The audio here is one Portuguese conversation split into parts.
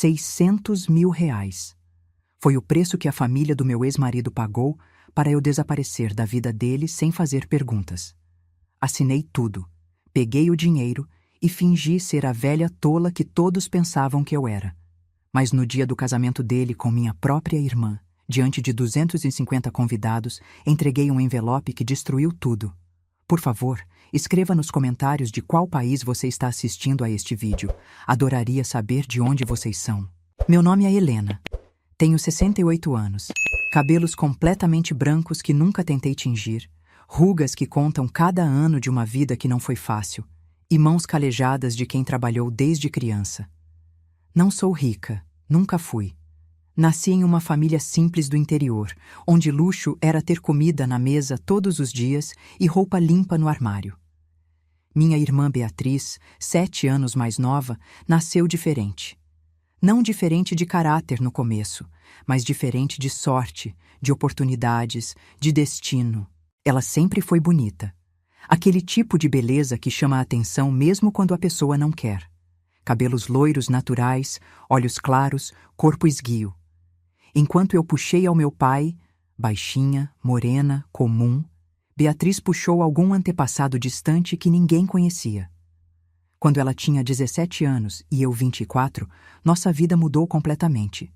R$ 600.000. Foi o preço que a família do meu ex-marido pagou para eu desaparecer da vida dele sem fazer perguntas. Assinei tudo, peguei o dinheiro e fingi ser a velha tola que todos pensavam que eu era. Mas no dia do casamento dele com minha própria irmã, diante de 250 convidados, entreguei um envelope que destruiu tudo. Por favor, escreva nos comentários de qual país você está assistindo a este vídeo. Adoraria saber de onde vocês são. Meu nome é Helena. Tenho 68 anos. Cabelos completamente brancos que nunca tentei tingir, rugas que contam cada ano de uma vida que não foi fácil, e mãos calejadas de quem trabalhou desde criança. Não sou rica, nunca fui. Nasci em uma família simples do interior, onde luxo era ter comida na mesa todos os dias e roupa limpa no armário. Minha irmã Beatriz, 7 anos mais nova, nasceu diferente. Não diferente de caráter no começo, mas diferente de sorte, de oportunidades, de destino. Ela sempre foi bonita. Aquele tipo de beleza que chama a atenção mesmo quando a pessoa não quer. Cabelos loiros naturais, olhos claros, corpo esguio. Enquanto eu puxei ao meu pai, baixinha, morena, comum, Beatriz puxou algum antepassado distante que ninguém conhecia. Quando ela tinha 17 anos e eu 24, nossa vida mudou completamente.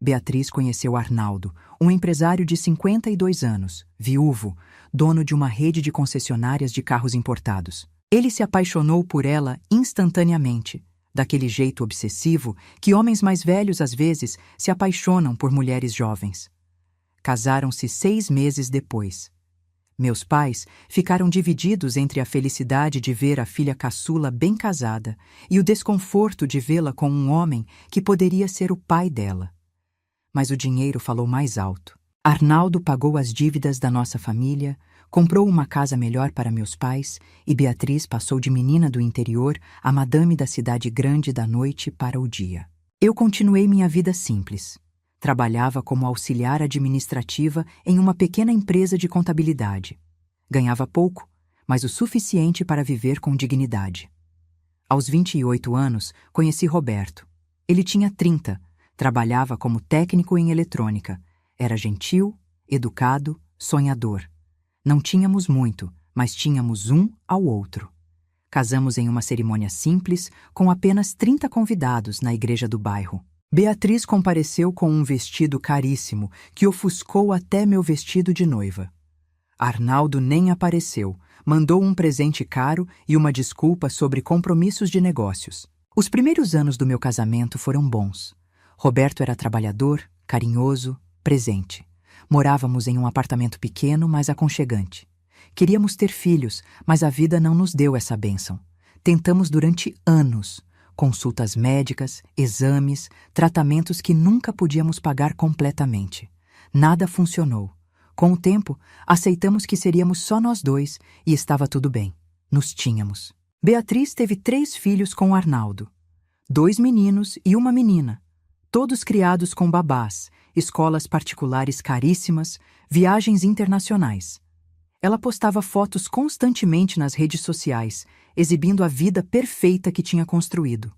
Beatriz conheceu Arnaldo, um empresário de 52 anos, viúvo, dono de uma rede de concessionárias de carros importados. Ele se apaixonou por ela instantaneamente, daquele jeito obsessivo que homens mais velhos às vezes se apaixonam por mulheres jovens. Casaram-se 6 meses depois. Meus pais ficaram divididos entre a felicidade de ver a filha caçula bem casada e o desconforto de vê-la com um homem que poderia ser o pai dela. Mas o dinheiro falou mais alto. Arnaldo pagou as dívidas da nossa família, comprou uma casa melhor para meus pais e Beatriz passou de menina do interior a madame da cidade grande da noite para o dia. Eu continuei minha vida simples. Trabalhava como auxiliar administrativa em uma pequena empresa de contabilidade. Ganhava pouco, mas o suficiente para viver com dignidade. Aos 28 anos, conheci Roberto. Ele tinha 30, trabalhava como técnico em eletrônica. Era gentil, educado, sonhador. Não tínhamos muito, mas tínhamos um ao outro. Casamos em uma cerimônia simples, com apenas 30 convidados na igreja do bairro. Beatriz compareceu com um vestido caríssimo, que ofuscou até meu vestido de noiva. Arnaldo nem apareceu, mandou um presente caro e uma desculpa sobre compromissos de negócios. Os primeiros anos do meu casamento foram bons. Roberto era trabalhador, carinhoso, presente. Morávamos em um apartamento pequeno, mas aconchegante. Queríamos ter filhos, mas a vida não nos deu essa bênção. Tentamos durante anos. Consultas médicas, exames, tratamentos que nunca podíamos pagar completamente. Nada funcionou. Com o tempo, aceitamos que seríamos só nós dois e estava tudo bem. Nos tínhamos. Beatriz teve 3 filhos com Arnaldo. 2 meninos e uma menina. Todos criados com babás, escolas particulares caríssimas, viagens internacionais. Ela postava fotos constantemente nas redes sociais, exibindo a vida perfeita que tinha construído.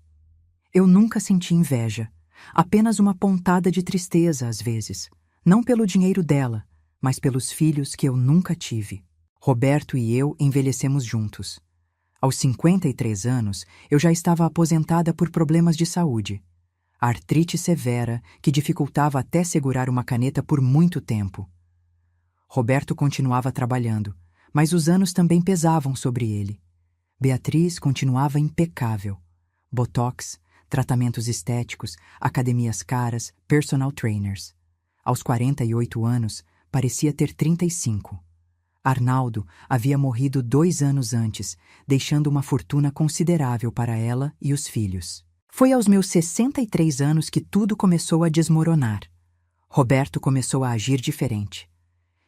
Eu nunca senti inveja, apenas uma pontada de tristeza às vezes, não pelo dinheiro dela, mas pelos filhos que eu nunca tive. Roberto e eu envelhecemos juntos. Aos 53 anos, eu já estava aposentada por problemas de saúde. Artrite severa que dificultava até segurar uma caneta por muito tempo. Roberto continuava trabalhando, mas os anos também pesavam sobre ele. Beatriz continuava impecável. Botox, tratamentos estéticos, academias caras, personal trainers. Aos 48 anos, parecia ter 35. Arnaldo havia morrido 2 anos antes, deixando uma fortuna considerável para ela e os filhos. Foi aos meus 63 anos que tudo começou a desmoronar. Roberto começou a agir diferente.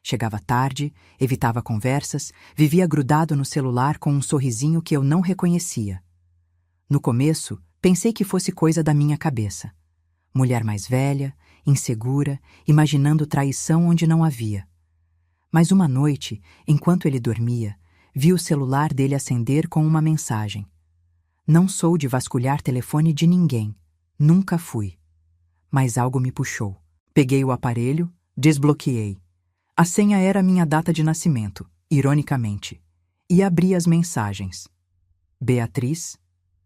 Chegava tarde, evitava conversas, vivia grudado no celular com um sorrisinho que eu não reconhecia. No começo, pensei que fosse coisa da minha cabeça. Mulher mais velha, insegura, imaginando traição onde não havia. Mas uma noite, enquanto ele dormia, vi o celular dele acender com uma mensagem. Não sou de vasculhar telefone de ninguém. Nunca fui. Mas algo me puxou. Peguei o aparelho, desbloqueei. A senha era minha data de nascimento, ironicamente. E abri as mensagens. Beatriz,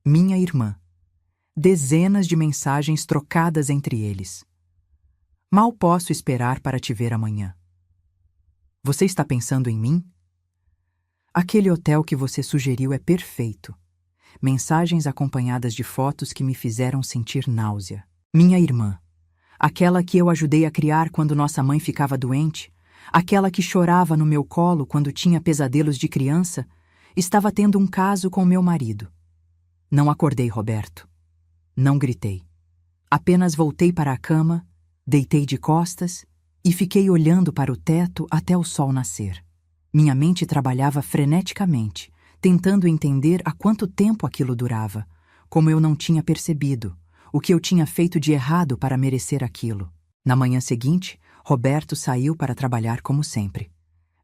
minha irmã. Dezenas de mensagens trocadas entre eles. Mal posso esperar para te ver amanhã. Você está pensando em mim? Aquele hotel que você sugeriu é perfeito. Mensagens acompanhadas de fotos que me fizeram sentir náusea. Minha irmã. Aquela que eu ajudei a criar quando nossa mãe ficava doente, aquela que chorava no meu colo quando tinha pesadelos de criança, estava tendo um caso com meu marido. Não acordei, Roberto. Não gritei. Apenas voltei para a cama, deitei de costas e fiquei olhando para o teto até o sol nascer. Minha mente trabalhava freneticamente, tentando entender há quanto tempo aquilo durava, como eu não tinha percebido, o que eu tinha feito de errado para merecer aquilo. Na manhã seguinte, Roberto saiu para trabalhar como sempre.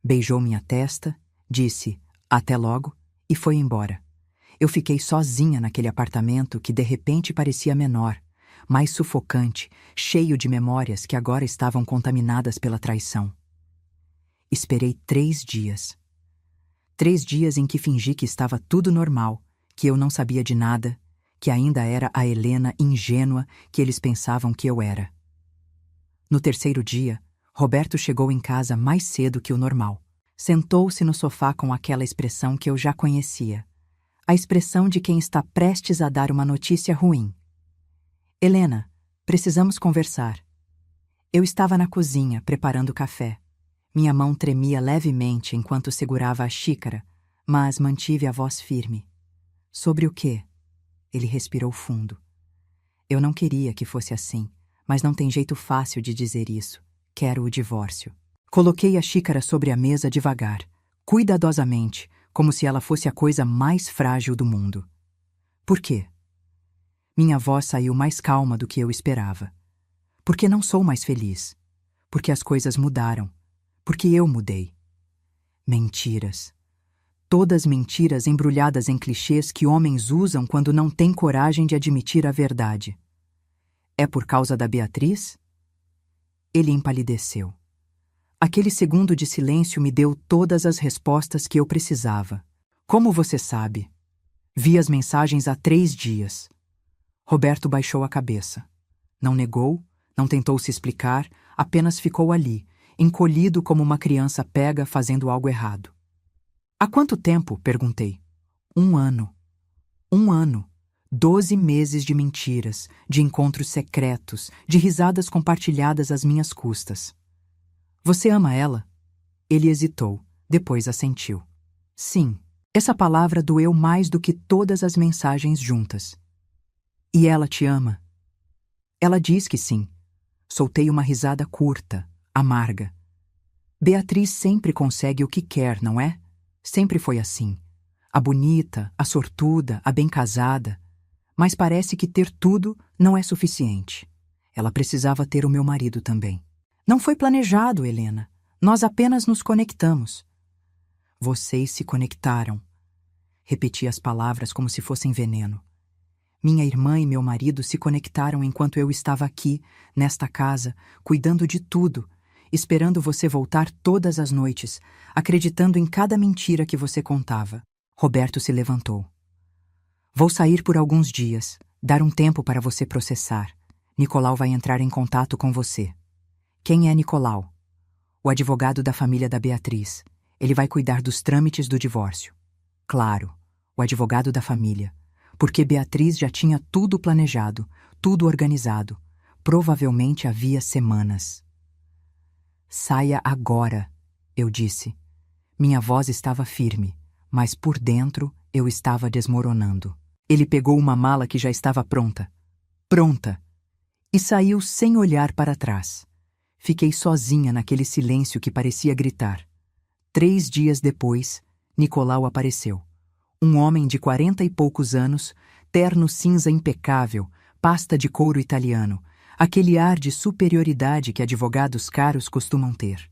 Beijou minha testa, disse "até logo" e foi embora. Eu fiquei sozinha naquele apartamento que de repente parecia menor, mais sufocante, cheio de memórias que agora estavam contaminadas pela traição. Esperei 3 dias. 3 dias em que fingi que estava tudo normal, que eu não sabia de nada, que ainda era a Helena ingênua que eles pensavam que eu era. No 3º dia, Roberto chegou em casa mais cedo que o normal. Sentou-se no sofá com aquela expressão que eu já conhecia. A expressão de quem está prestes a dar uma notícia ruim. Helena, precisamos conversar. Eu estava na cozinha, preparando café. Minha mão tremia levemente enquanto segurava a xícara, mas mantive a voz firme. Sobre o quê? Ele respirou fundo. Eu não queria que fosse assim, mas não tem jeito fácil de dizer isso. Quero o divórcio. Coloquei a xícara sobre a mesa devagar, cuidadosamente, como se ela fosse a coisa mais frágil do mundo. Por quê? Minha voz saiu mais calma do que eu esperava. Porque não sou mais feliz. Porque as coisas mudaram. Porque eu mudei. Mentiras. Todas mentiras embrulhadas em clichês que homens usam quando não têm coragem de admitir a verdade. É por causa da Beatriz? Ele empalideceu. Aquele segundo de silêncio me deu todas as respostas que eu precisava. Como você sabe? Vi as mensagens há 3 dias. Roberto baixou a cabeça. Não negou, não tentou se explicar, apenas ficou ali, encolhido como uma criança pega fazendo algo errado. Há quanto tempo? Perguntei. 1 ano. 1 ano. 12 meses de mentiras, de encontros secretos, de risadas compartilhadas às minhas custas. Você ama ela? Ele hesitou, depois assentiu. Sim. Essa palavra doeu mais do que todas as mensagens juntas. E ela te ama? Ela diz que sim. Soltei uma risada curta, amarga. Beatriz sempre consegue o que quer, não é? Sempre foi assim. A bonita, a sortuda, a bem casada. Mas parece que ter tudo não é suficiente. Ela precisava ter o meu marido também. Não foi planejado, Helena. Nós apenas nos conectamos. Vocês se conectaram. Repeti as palavras como se fossem veneno. Minha irmã e meu marido se conectaram enquanto eu estava aqui, nesta casa, cuidando de tudo, esperando você voltar todas as noites, acreditando em cada mentira que você contava. Roberto se levantou. Vou sair por alguns dias, dar um tempo para você processar. Nicolau vai entrar em contato com você. Quem é Nicolau? O advogado da família da Beatriz. Ele vai cuidar dos trâmites do divórcio. Claro, o advogado da família. Porque Beatriz já tinha tudo planejado, tudo organizado. Provavelmente havia semanas. Saia agora, eu disse. Minha voz estava firme, mas por dentro eu estava desmoronando. Ele pegou uma mala que já estava pronta. Pronta! E saiu sem olhar para trás. Fiquei sozinha naquele silêncio que parecia gritar. 3 dias depois, Nicolau apareceu. Um homem de 40 e poucos anos, terno cinza impecável, pasta de couro italiano, aquele ar de superioridade que advogados caros costumam ter.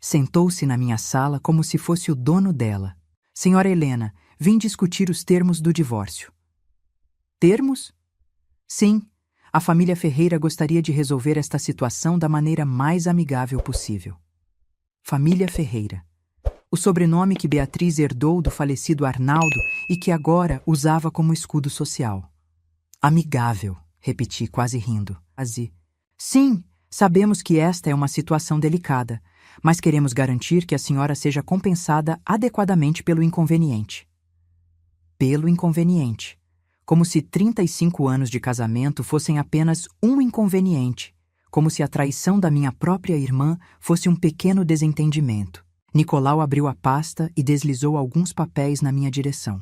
Sentou-se na minha sala como se fosse o dono dela. Senhora Helena, vim discutir os termos do divórcio. Termos? Sim, A família Ferreira gostaria de resolver esta situação da maneira mais amigável possível. Família Ferreira. O sobrenome que Beatriz herdou do falecido Arnaldo e que agora usava como escudo social. Amigável, repeti, quase rindo. Sim, sabemos que esta é uma situação delicada, mas queremos garantir que a senhora seja compensada adequadamente pelo inconveniente. Pelo inconveniente. Como se 35 anos de casamento fossem apenas um inconveniente, como se a traição da minha própria irmã fosse um pequeno desentendimento. Nicolau abriu a pasta e deslizou alguns papéis na minha direção.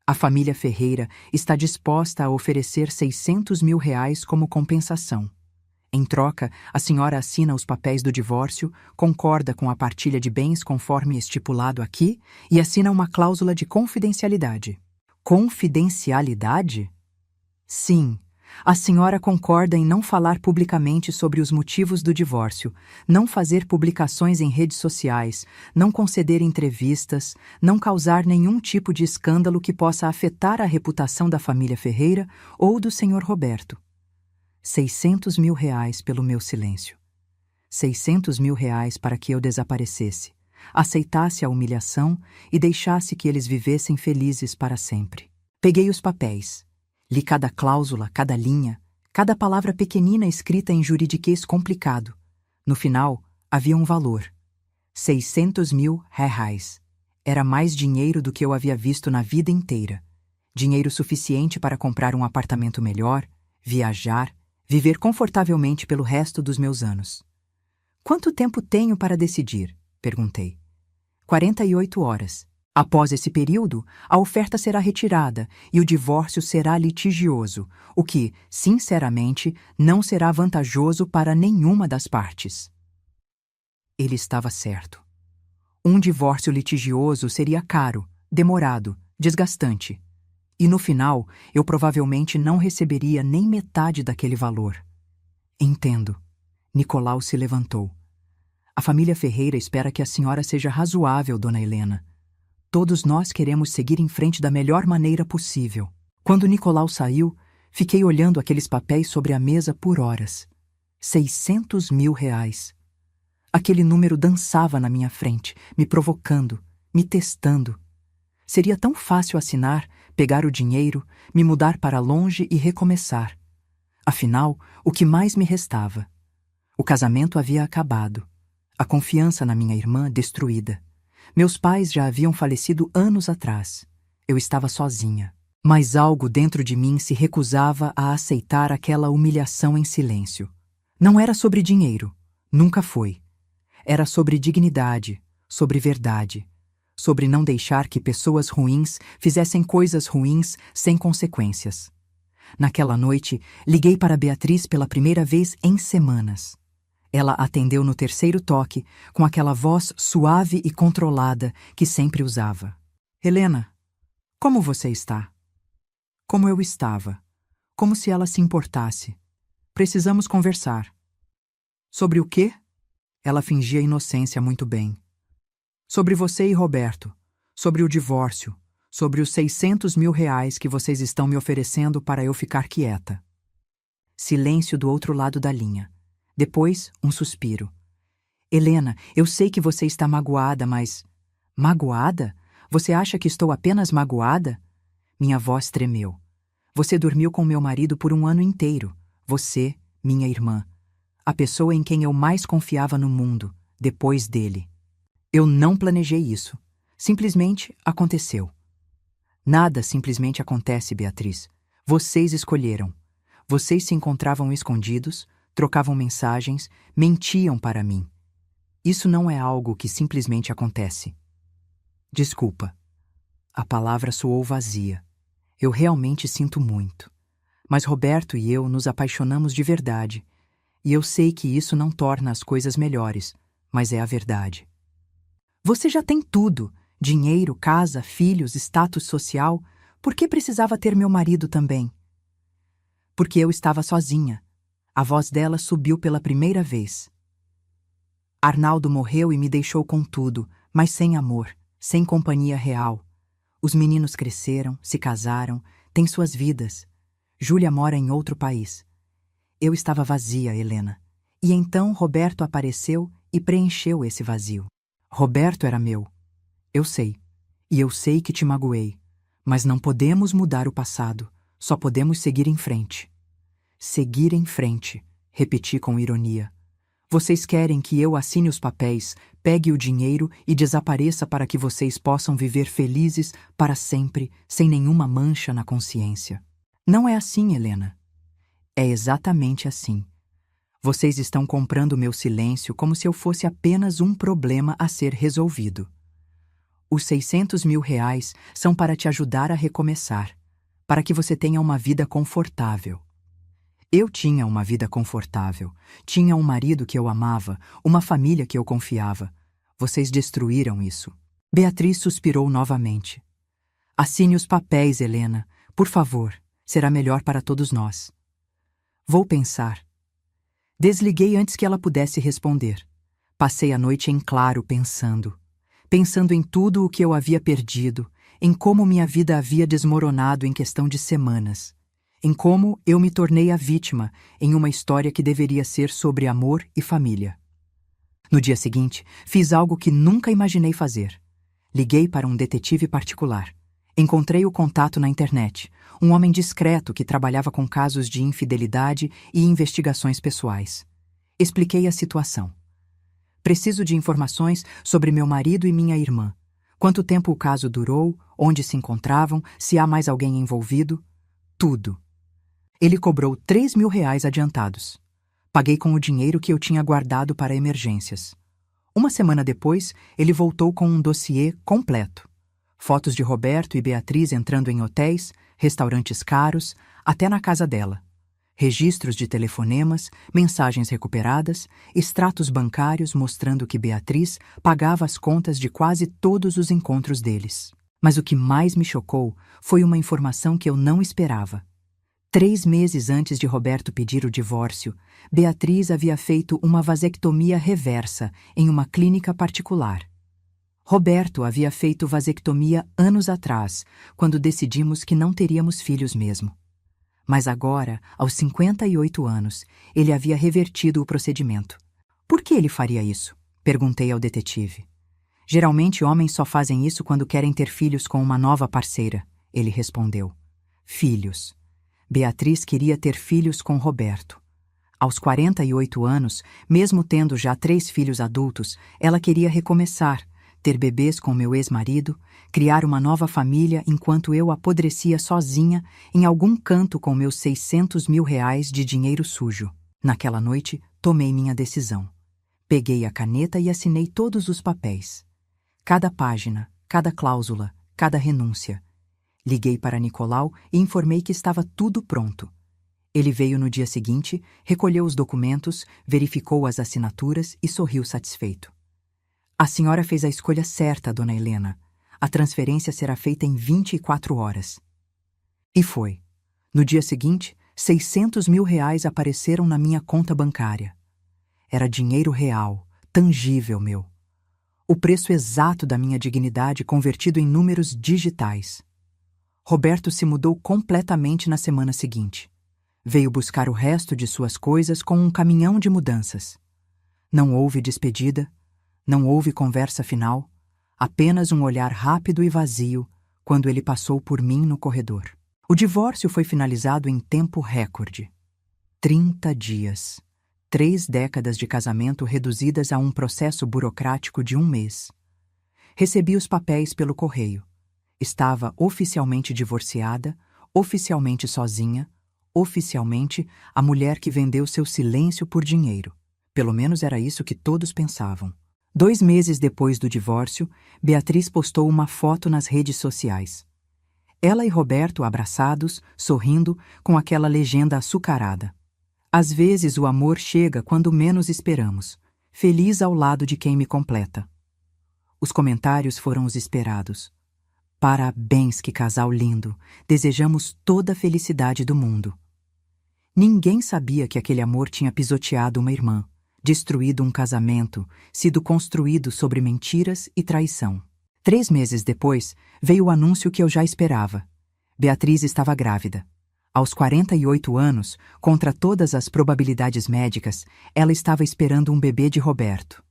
A família Ferreira está disposta a oferecer 600 mil reais como compensação. Em troca, a senhora assina os papéis do divórcio, concorda com a partilha de bens conforme estipulado aqui e assina uma cláusula de confidencialidade. Confidencialidade? Sim. A senhora concorda em não falar publicamente sobre os motivos do divórcio, não fazer publicações em redes sociais, não conceder entrevistas, não causar nenhum tipo de escândalo que possa afetar a reputação da família Ferreira ou do senhor Roberto. 600 mil reais pelo meu silêncio. 600 mil reais para que eu desaparecesse, aceitasse a humilhação e deixasse que eles vivessem felizes para sempre. Peguei os papéis. Li cada cláusula, cada linha, cada palavra pequenina escrita em juridiquês complicado. No final, havia um valor. 600 mil reais. Era mais dinheiro do que eu havia visto na vida inteira. Dinheiro suficiente para comprar um apartamento melhor, viajar, viver confortavelmente pelo resto dos meus anos. Quanto tempo tenho para decidir? Perguntei. 48 horas. Após esse período, a oferta será retirada e o divórcio será litigioso, o que, sinceramente, não será vantajoso para nenhuma das partes. Ele estava certo. Um divórcio litigioso seria caro, demorado, desgastante. E no final, eu provavelmente não receberia nem metade daquele valor. Entendo. Nicolau se levantou. A família Ferreira espera que a senhora seja razoável, dona Helena. Todos nós queremos seguir em frente da melhor maneira possível. Quando Nicolau saiu, fiquei olhando aqueles papéis sobre a mesa por horas. 600 mil reais. Aquele número dançava na minha frente, me provocando, me testando. Seria tão fácil assinar, pegar o dinheiro, me mudar para longe e recomeçar. Afinal, o que mais me restava? O casamento havia acabado. A confiança na minha irmã destruída. Meus pais já haviam falecido anos atrás. Eu estava sozinha. Mas algo dentro de mim se recusava a aceitar aquela humilhação em silêncio. Não era sobre dinheiro. Nunca foi. Era sobre dignidade, sobre verdade. Sobre não deixar que pessoas ruins fizessem coisas ruins sem consequências. Naquela noite, liguei para Beatriz pela primeira vez em semanas. Ela atendeu no terceiro toque, com aquela voz suave e controlada que sempre usava. Helena, como você está? Como eu estava. Como se ela se importasse. Precisamos conversar. Sobre o quê? Ela fingia inocência muito bem. Sobre você e Roberto. Sobre o divórcio. Sobre os 600 mil reais que vocês estão me oferecendo para eu ficar quieta. Silêncio do outro lado da linha. Depois, um suspiro. Helena, eu sei que você está magoada, mas... Magoada? Você acha que estou apenas magoada? Minha voz tremeu. Você dormiu com meu marido por um ano inteiro. Você, minha irmã. A pessoa em quem eu mais confiava no mundo, depois dele. Eu não planejei isso. Simplesmente aconteceu. Nada simplesmente acontece, Beatriz. Vocês escolheram. Vocês se encontravam escondidos, trocavam mensagens, mentiam para mim. Isso não é algo que simplesmente acontece. Desculpa. A palavra soou vazia. Eu realmente sinto muito. Mas Roberto e eu nos apaixonamos de verdade. E eu sei que isso não torna as coisas melhores, mas é a verdade. Você já tem tudo. Dinheiro, casa, filhos, status social. Por que precisava ter meu marido também? Porque eu estava sozinha. A voz dela subiu pela primeira vez. Arnaldo morreu e me deixou com tudo, mas sem amor, sem companhia real. Os meninos cresceram, se casaram, têm suas vidas. Júlia mora em outro país. Eu estava vazia, Helena. E então Roberto apareceu e preencheu esse vazio. Roberto era meu. Eu sei. E eu sei que te magoei. Mas não podemos mudar o passado. Só podemos seguir em frente. Seguir em frente, repeti com ironia. Vocês querem que eu assine os papéis, pegue o dinheiro e desapareça para que vocês possam viver felizes para sempre, sem nenhuma mancha na consciência. Não é assim, Helena. É exatamente assim. Vocês estão comprando meu silêncio como se eu fosse apenas um problema a ser resolvido. Os 600 mil reais são para te ajudar a recomeçar, para que você tenha uma vida confortável. Eu tinha uma vida confortável, tinha um marido que eu amava, uma família que eu confiava. Vocês destruíram isso. Beatriz suspirou novamente. Assine os papéis, Helena. Por favor, será melhor para todos nós. Vou pensar. Desliguei antes que ela pudesse responder. Passei a noite em claro pensando em tudo o que eu havia perdido, em como minha vida havia desmoronado em questão de semanas, em como eu me tornei a vítima em uma história que deveria ser sobre amor e família. No dia seguinte, fiz algo que nunca imaginei fazer. Liguei para um detetive particular. Encontrei o contato na internet, um homem discreto que trabalhava com casos de infidelidade e investigações pessoais. Expliquei a situação. Preciso de informações sobre meu marido e minha irmã. Quanto tempo o caso durou, onde se encontravam, se há mais alguém envolvido. Tudo. Ele cobrou 3 mil reais adiantados. Paguei com o dinheiro que eu tinha guardado para emergências. Uma semana depois, ele voltou com um dossiê completo. Fotos de Roberto e Beatriz entrando em hotéis, restaurantes caros, até na casa dela. Registros de telefonemas, mensagens recuperadas, extratos bancários mostrando que Beatriz pagava as contas de quase todos os encontros deles. Mas o que mais me chocou foi uma informação que eu não esperava. 3 meses antes de Roberto pedir o divórcio, Beatriz havia feito uma vasectomia reversa em uma clínica particular. Roberto havia feito vasectomia anos atrás, quando decidimos que não teríamos filhos mesmo. Mas agora, aos 58 anos, ele havia revertido o procedimento. Por que ele faria isso? Perguntei ao detetive. Geralmente homens só fazem isso quando querem ter filhos com uma nova parceira, ele respondeu. Filhos. Beatriz queria ter filhos com Roberto. Aos 48 anos, mesmo tendo já 3 filhos adultos, ela queria recomeçar, ter bebês com meu ex-marido, criar uma nova família enquanto eu apodrecia sozinha em algum canto com meus 600 mil reais de dinheiro sujo. Naquela noite, tomei minha decisão. Peguei a caneta e assinei todos os papéis. Cada página, cada cláusula, cada renúncia. Liguei para Nicolau e informei que estava tudo pronto. Ele veio no dia seguinte, recolheu os documentos, verificou as assinaturas e sorriu satisfeito. A senhora fez a escolha certa, dona Helena. A transferência será feita em 24 horas. E foi. No dia seguinte, 600 mil reais apareceram na minha conta bancária. Era dinheiro real, tangível meu. O preço exato da minha dignidade convertido em números digitais. Roberto se mudou completamente na semana seguinte. Veio buscar o resto de suas coisas com um caminhão de mudanças. Não houve despedida, não houve conversa final, apenas um olhar rápido e vazio quando ele passou por mim no corredor. O divórcio foi finalizado em tempo recorde. 30 dias. 3 décadas de casamento reduzidas a um processo burocrático de 1 mês. Recebi os papéis pelo correio. Estava oficialmente divorciada, oficialmente sozinha, oficialmente a mulher que vendeu seu silêncio por dinheiro. Pelo menos era isso que todos pensavam. 2 meses depois do divórcio, Beatriz postou uma foto nas redes sociais. Ela e Roberto abraçados, sorrindo, com aquela legenda açucarada. Às vezes o amor chega quando menos esperamos, feliz ao lado de quem me completa. Os comentários foram os esperados. Parabéns, que casal lindo! Desejamos toda a felicidade do mundo. Ninguém sabia que aquele amor tinha pisoteado uma irmã, destruído um casamento, sido construído sobre mentiras e traição. 3 meses depois, veio o anúncio que eu já esperava. Beatriz estava grávida. Aos 48 anos, contra todas as probabilidades médicas, ela estava esperando um bebê de Roberto.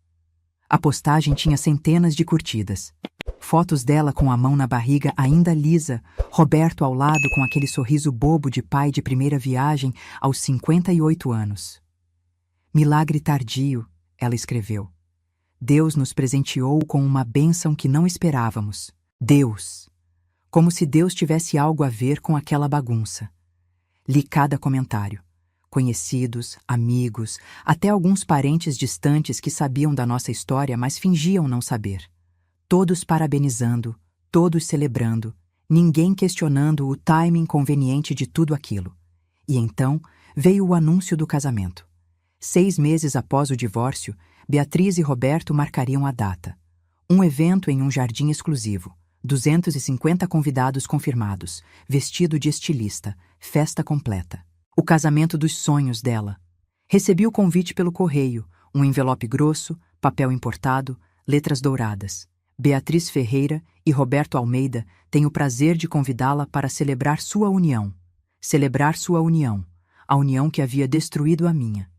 A postagem tinha centenas de curtidas. Fotos dela com a mão na barriga ainda lisa, Roberto ao lado com aquele sorriso bobo de pai de primeira viagem aos 58 anos. Milagre tardio, ela escreveu. Deus nos presenteou com uma bênção que não esperávamos. Deus! Como se Deus tivesse algo a ver com aquela bagunça. Li cada comentário. Conhecidos, amigos, até alguns parentes distantes que sabiam da nossa história, mas fingiam não saber. Todos parabenizando, todos celebrando, ninguém questionando o timing conveniente de tudo aquilo. E então veio o anúncio do casamento. 6 meses após o divórcio, Beatriz e Roberto marcariam a data. Um evento em um jardim exclusivo. 250 convidados confirmados, vestido de estilista, festa completa. O casamento dos sonhos dela. Recebi o convite pelo correio, um envelope grosso, papel importado, letras douradas. Beatriz Ferreira e Roberto Almeida têm o prazer de convidá-la para celebrar sua união. Celebrar sua união, a união que havia destruído a minha.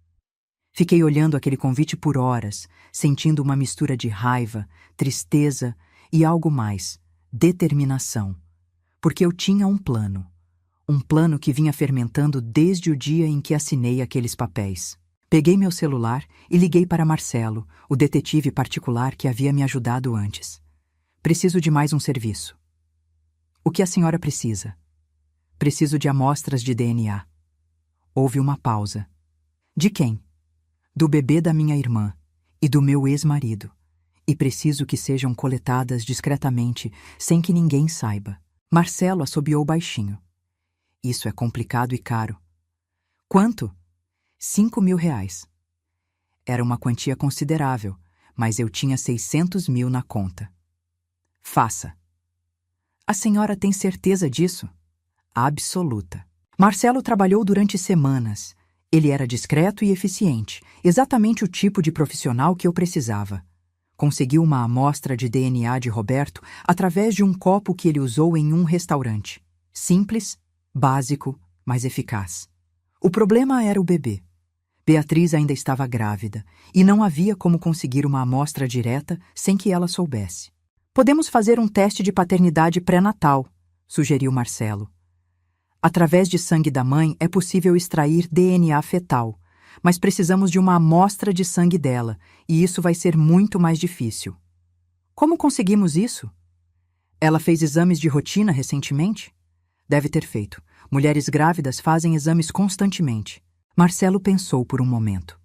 Fiquei olhando aquele convite por horas, sentindo uma mistura de raiva, tristeza e algo mais, determinação. Porque eu tinha um plano. Um plano que vinha fermentando desde o dia em que assinei aqueles papéis. Peguei meu celular e liguei para Marcelo, o detetive particular que havia me ajudado antes. Preciso de mais um serviço. O que a senhora precisa? Preciso de amostras de DNA. Houve uma pausa. De quem? Do bebê da minha irmã e do meu ex-marido. E preciso que sejam coletadas discretamente, sem que ninguém saiba. Marcelo assobiou baixinho. Isso é complicado e caro. Quanto? 5.000 reais. Era uma quantia considerável, mas eu tinha 600 mil na conta. Faça. A senhora tem certeza disso? Absoluta. Marcelo trabalhou durante semanas. Ele era discreto e eficiente, exatamente o tipo de profissional que eu precisava. Conseguiu uma amostra de DNA de Roberto através de um copo que ele usou em um restaurante. Simples, básico, mas eficaz. O problema era o bebê. Beatriz ainda estava grávida, e não havia como conseguir uma amostra direta sem que ela soubesse. Podemos fazer um teste de paternidade pré-natal, sugeriu Marcelo. Através de sangue da mãe é possível extrair DNA fetal, mas precisamos de uma amostra de sangue dela, e isso vai ser muito mais difícil. Como conseguimos isso? Ela fez exames de rotina recentemente? Deve ter feito. Mulheres grávidas fazem exames constantemente. Marcelo pensou por um momento.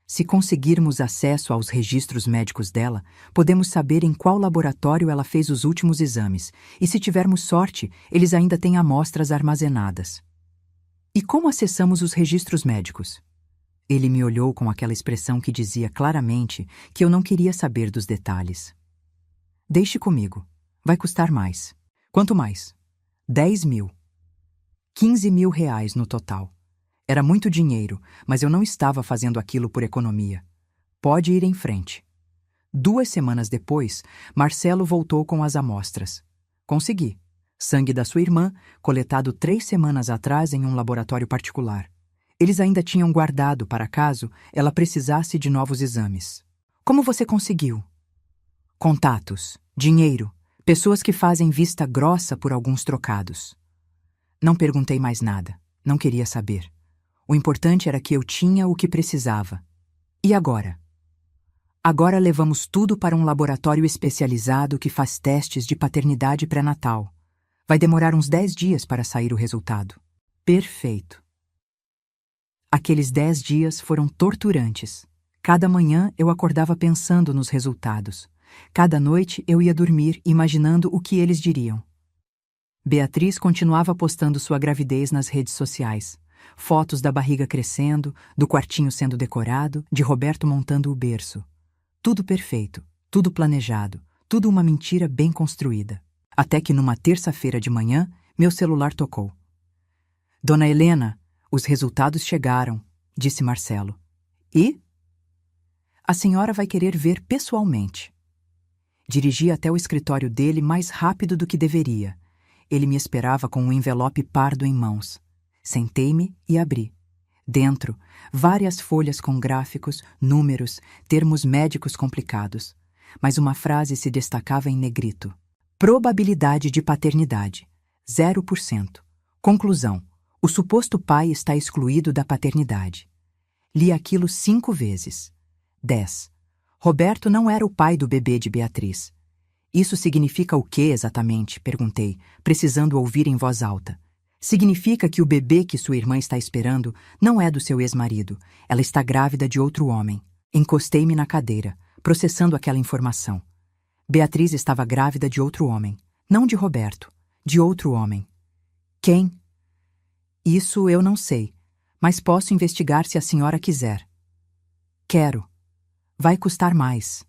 Se conseguirmos acesso aos registros médicos dela, podemos saber em qual laboratório ela fez os últimos exames, e se tivermos sorte, eles ainda têm amostras armazenadas. E como acessamos os registros médicos? Ele me olhou com aquela expressão que dizia claramente que eu não queria saber dos detalhes. Deixe comigo. Vai custar mais. Quanto mais? 10.000. 15.000 reais no total. Era muito dinheiro, mas eu não estava fazendo aquilo por economia. Pode ir em frente. 2 semanas depois, Marcelo voltou com as amostras. Consegui. Sangue da sua irmã, coletado 3 semanas atrás em um laboratório particular. Eles ainda tinham guardado para caso ela precisasse de novos exames. Como você conseguiu? Contatos, dinheiro, pessoas que fazem vista grossa por alguns trocados. Não perguntei mais nada. Não queria saber. O importante era que eu tinha o que precisava. E agora? Agora levamos tudo para um laboratório especializado que faz testes de paternidade pré-natal. Vai demorar uns 10 dias para sair o resultado. Perfeito. Aqueles 10 dias foram torturantes. Cada manhã eu acordava pensando nos resultados. Cada noite eu ia dormir imaginando o que eles diriam. Beatriz continuava postando sua gravidez nas redes sociais. Fotos da barriga crescendo, do quartinho sendo decorado, de Roberto montando o berço. Tudo perfeito, tudo planejado, tudo uma mentira bem construída. Até que numa terça-feira de manhã, meu celular tocou. Dona Helena, os resultados chegaram, disse Marcelo. E? A senhora vai querer ver pessoalmente. Dirigi até o escritório dele mais rápido do que deveria. Ele me esperava com um envelope pardo em mãos. Sentei-me e abri. Dentro, várias folhas com gráficos, números, termos médicos complicados. Mas uma frase se destacava em negrito. Probabilidade de paternidade, 0%. Conclusão: o suposto pai está excluído da paternidade. Li aquilo 5 vezes. 10. Roberto não era o pai do bebê de Beatriz. Isso significa o que exatamente? Perguntei, precisando ouvir em voz alta. Significa que o bebê que sua irmã está esperando não é do seu ex-marido. Ela está grávida de outro homem. Encostei-me na cadeira, processando aquela informação. Beatriz estava grávida de outro homem. Não de Roberto, de outro homem. Quem? Isso eu não sei, mas posso investigar se a senhora quiser. Quero. Vai custar mais.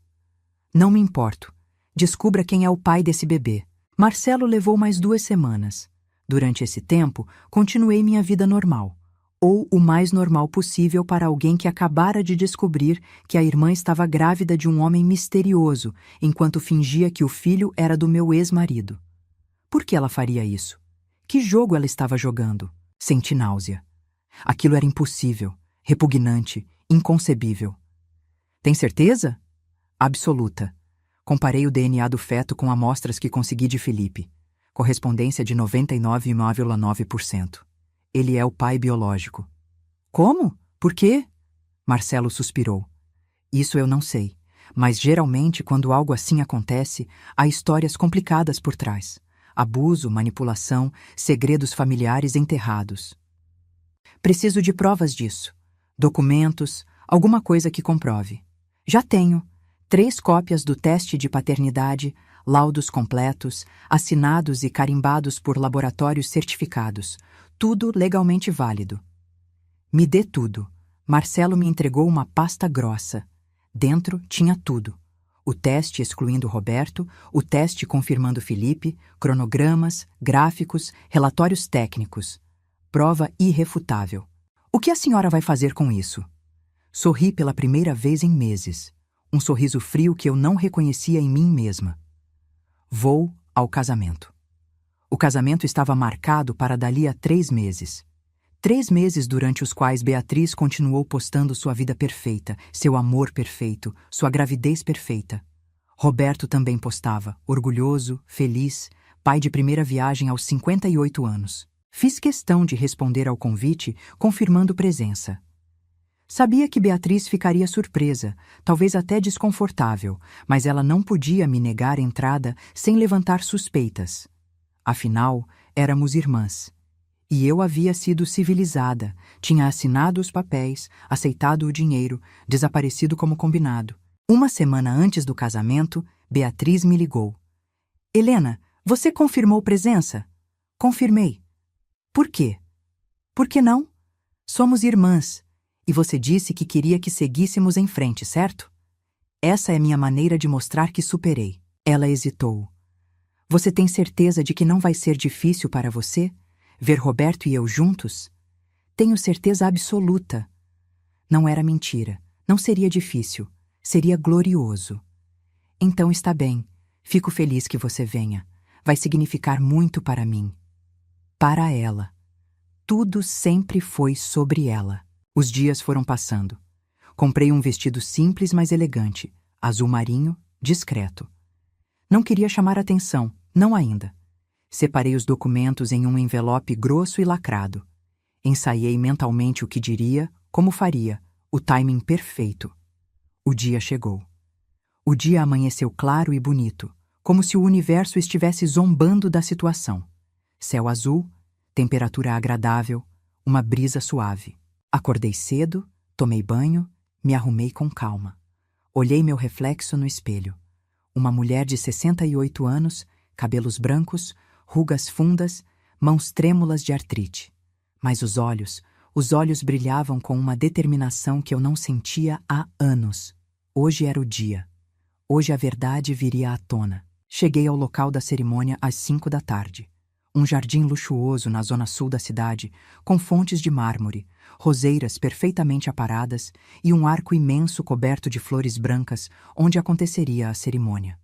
Não me importo. Descubra quem é o pai desse bebê. Marcelo levou mais 2 semanas. Durante esse tempo, continuei minha vida normal, ou o mais normal possível para alguém que acabara de descobrir que a irmã estava grávida de um homem misterioso, enquanto fingia que o filho era do meu ex-marido. Por que ela faria isso? Que jogo ela estava jogando? Senti náusea. Aquilo era impossível, repugnante, inconcebível. Tem certeza? Absoluta. Comparei o DNA do feto com amostras que consegui de Felipe. Correspondência de 99,9%. Ele é o pai biológico. Como? Por quê? Marcelo suspirou. Isso eu não sei, mas geralmente quando algo assim acontece, há histórias complicadas por trás. Abuso, manipulação, segredos familiares enterrados. Preciso de provas disso. Documentos, alguma coisa que comprove. Já tenho. 3 cópias do teste de paternidade, laudos completos, assinados e carimbados por laboratórios certificados. Tudo legalmente válido. Me dê tudo. Marcelo me entregou uma pasta grossa. Dentro tinha tudo. O teste excluindo Roberto, o teste confirmando Felipe, cronogramas, gráficos, relatórios técnicos. Prova irrefutável. O que a senhora vai fazer com isso? Sorri pela primeira vez em meses. Um sorriso frio que eu não reconhecia em mim mesma. Vou ao casamento. O casamento estava marcado para dali a 3 meses. 3 meses durante os quais Beatriz continuou postando sua vida perfeita, seu amor perfeito, sua gravidez perfeita. Roberto também postava, orgulhoso, feliz, pai de primeira viagem aos 58 anos. Fiz questão de responder ao convite, confirmando presença. Sabia que Beatriz ficaria surpresa, talvez até desconfortável, mas ela não podia me negar entrada sem levantar suspeitas. Afinal, éramos irmãs. E eu havia sido civilizada, tinha assinado os papéis, aceitado o dinheiro, desaparecido como combinado. 1 semana antes do casamento, Beatriz me ligou. Helena, você confirmou presença? Confirmei. Por quê? Por que não? Somos irmãs. E você disse que queria que seguíssemos em frente, certo? Essa é minha maneira de mostrar que superei. Ela hesitou. Você tem certeza de que não vai ser difícil para você ver Roberto e eu juntos? Tenho certeza absoluta. Não era mentira. Não seria difícil. Seria glorioso. Então está bem. Fico feliz que você venha. Vai significar muito para mim. Para ela. Tudo sempre foi sobre ela. Os dias foram passando. Comprei um vestido simples, mas elegante, azul marinho, discreto. Não queria chamar atenção, não ainda. Separei os documentos em um envelope grosso e lacrado. Ensaiei mentalmente o que diria, como faria, o timing perfeito. O dia chegou. O dia amanheceu claro e bonito, como se o universo estivesse zombando da situação. Céu azul, temperatura agradável, uma brisa suave. Acordei cedo, tomei banho, me arrumei com calma. Olhei meu reflexo no espelho. Uma mulher de 68 anos, cabelos brancos, rugas fundas, mãos trêmulas de artrite. Mas os olhos brilhavam com uma determinação que eu não sentia há anos. Hoje era o dia. Hoje a verdade viria à tona. Cheguei ao local da cerimônia às 5 da tarde. Um jardim luxuoso na zona sul da cidade, com fontes de mármore, roseiras perfeitamente aparadas e um arco imenso coberto de flores brancas onde aconteceria a cerimônia.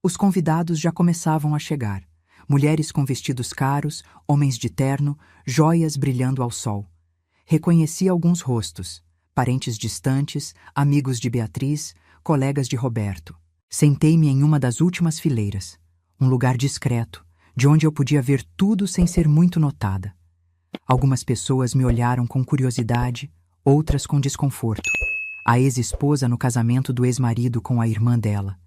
Os convidados já começavam a chegar. Mulheres com vestidos caros, homens de terno, joias brilhando ao sol. Reconheci alguns rostos, parentes distantes, amigos de Beatriz, colegas de Roberto. Sentei-me em uma das últimas fileiras, um lugar discreto, de onde eu podia ver tudo sem ser muito notada. Algumas pessoas me olharam com curiosidade, outras com desconforto. A ex-esposa no casamento do ex-marido com a irmã dela.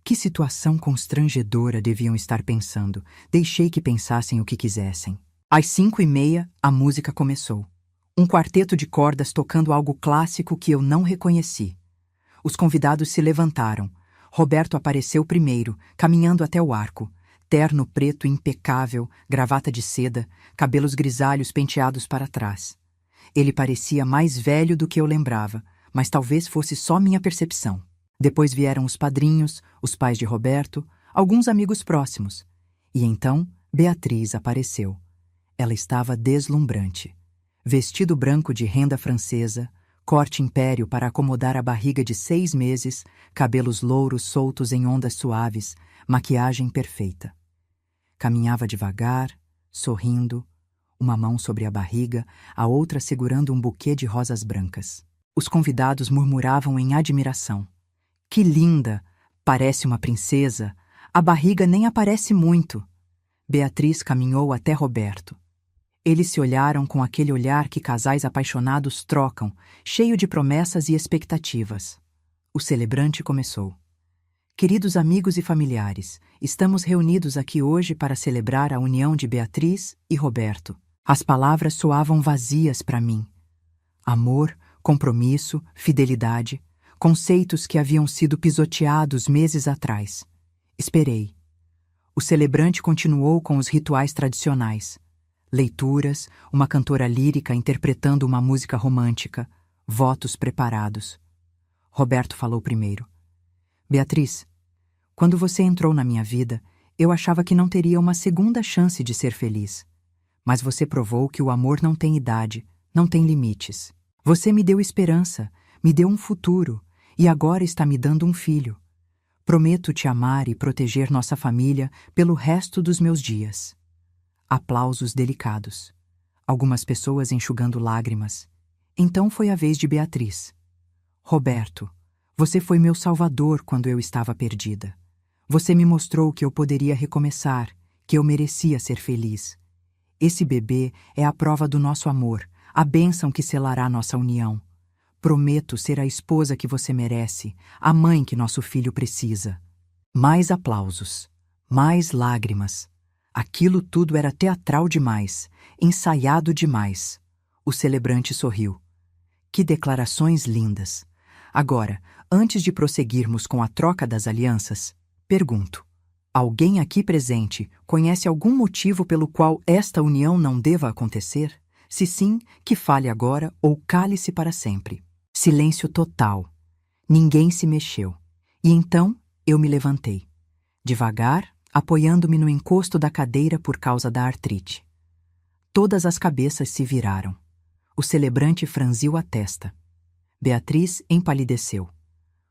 Que situação constrangedora deviam estar pensando. Deixei que pensassem o que quisessem. Às 5h30, a música começou. Um quarteto de cordas tocando algo clássico que eu não reconheci. Os convidados se levantaram. Roberto apareceu primeiro, caminhando até o arco. Terno preto impecável, gravata de seda, cabelos grisalhos penteados para trás. Ele parecia mais velho do que eu lembrava, mas talvez fosse só minha percepção. Depois vieram os padrinhos, os pais de Roberto, alguns amigos próximos. E então, Beatriz apareceu. Ela estava deslumbrante. Vestido branco de renda francesa, corte império para acomodar a barriga de 6 meses, cabelos louros soltos em ondas suaves, maquiagem perfeita. Caminhava devagar, sorrindo, uma mão sobre a barriga, a outra segurando um buquê de rosas brancas. Os convidados murmuravam em admiração. Que linda! Parece uma princesa. A barriga nem aparece muito. Beatriz caminhou até Roberto. Eles se olharam com aquele olhar que casais apaixonados trocam, cheio de promessas e expectativas. O celebrante começou. Queridos amigos e familiares, estamos reunidos aqui hoje para celebrar a união de Beatriz e Roberto. As palavras soavam vazias para mim. Amor, compromisso, fidelidade, conceitos que haviam sido pisoteados meses atrás. Esperei. O celebrante continuou com os rituais tradicionais. Leituras, uma cantora lírica interpretando uma música romântica, votos preparados. Roberto falou primeiro. Beatriz, quando você entrou na minha vida, eu achava que não teria uma segunda chance de ser feliz. Mas você provou que o amor não tem idade, não tem limites. Você me deu esperança, me deu um futuro, e agora está me dando um filho. Prometo te amar e proteger nossa família pelo resto dos meus dias. Aplausos delicados. Algumas pessoas enxugando lágrimas. Então foi a vez de Beatriz. Roberto, você foi meu salvador quando eu estava perdida. Você me mostrou que eu poderia recomeçar, que eu merecia ser feliz. Esse bebê é a prova do nosso amor, a bênção que selará nossa união. Prometo ser a esposa que você merece, a mãe que nosso filho precisa. Mais aplausos, mais lágrimas. Aquilo tudo era teatral demais, ensaiado demais. O celebrante sorriu. Que declarações lindas! Agora, antes de prosseguirmos com a troca das alianças, pergunto: alguém aqui presente conhece algum motivo pelo qual esta união não deva acontecer? Se sim, que fale agora ou cale-se para sempre. Silêncio total. Ninguém se mexeu. E então eu me levantei. Devagar, apoiando-me no encosto da cadeira por causa da artrite. Todas as cabeças se viraram. O celebrante franziu a testa. Beatriz empalideceu.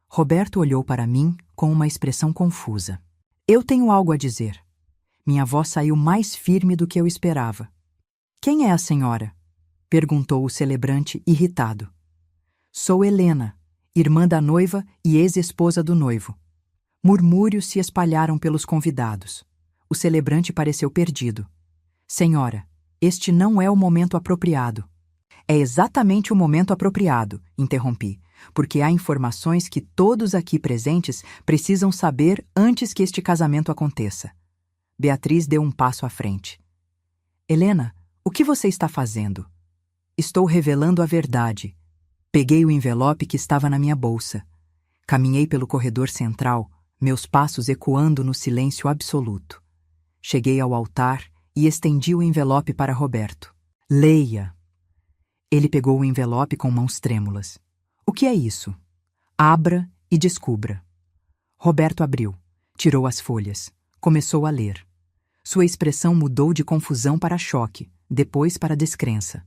Roberto olhou para mim com uma expressão confusa. Eu tenho algo a dizer. Minha voz saiu mais firme do que eu esperava. Quem é a senhora? Perguntou o celebrante irritado. Sou Helena, irmã da noiva e ex-esposa do noivo. Murmúrios se espalharam pelos convidados. O celebrante pareceu perdido. Senhora, este não é o momento apropriado. É exatamente o momento apropriado, interrompi, porque há informações que todos aqui presentes precisam saber antes que este casamento aconteça. Beatriz deu um passo à frente. Helena, o que você está fazendo? Estou revelando a verdade. Peguei o envelope que estava na minha bolsa. Caminhei pelo corredor central, meus passos ecoando no silêncio absoluto. Cheguei ao altar e estendi o envelope para Roberto. Leia. Ele pegou o envelope com mãos trêmulas. O que é isso? Abra e descubra. Roberto abriu, tirou as folhas, começou a ler. Sua expressão mudou de confusão para choque, depois para descrença.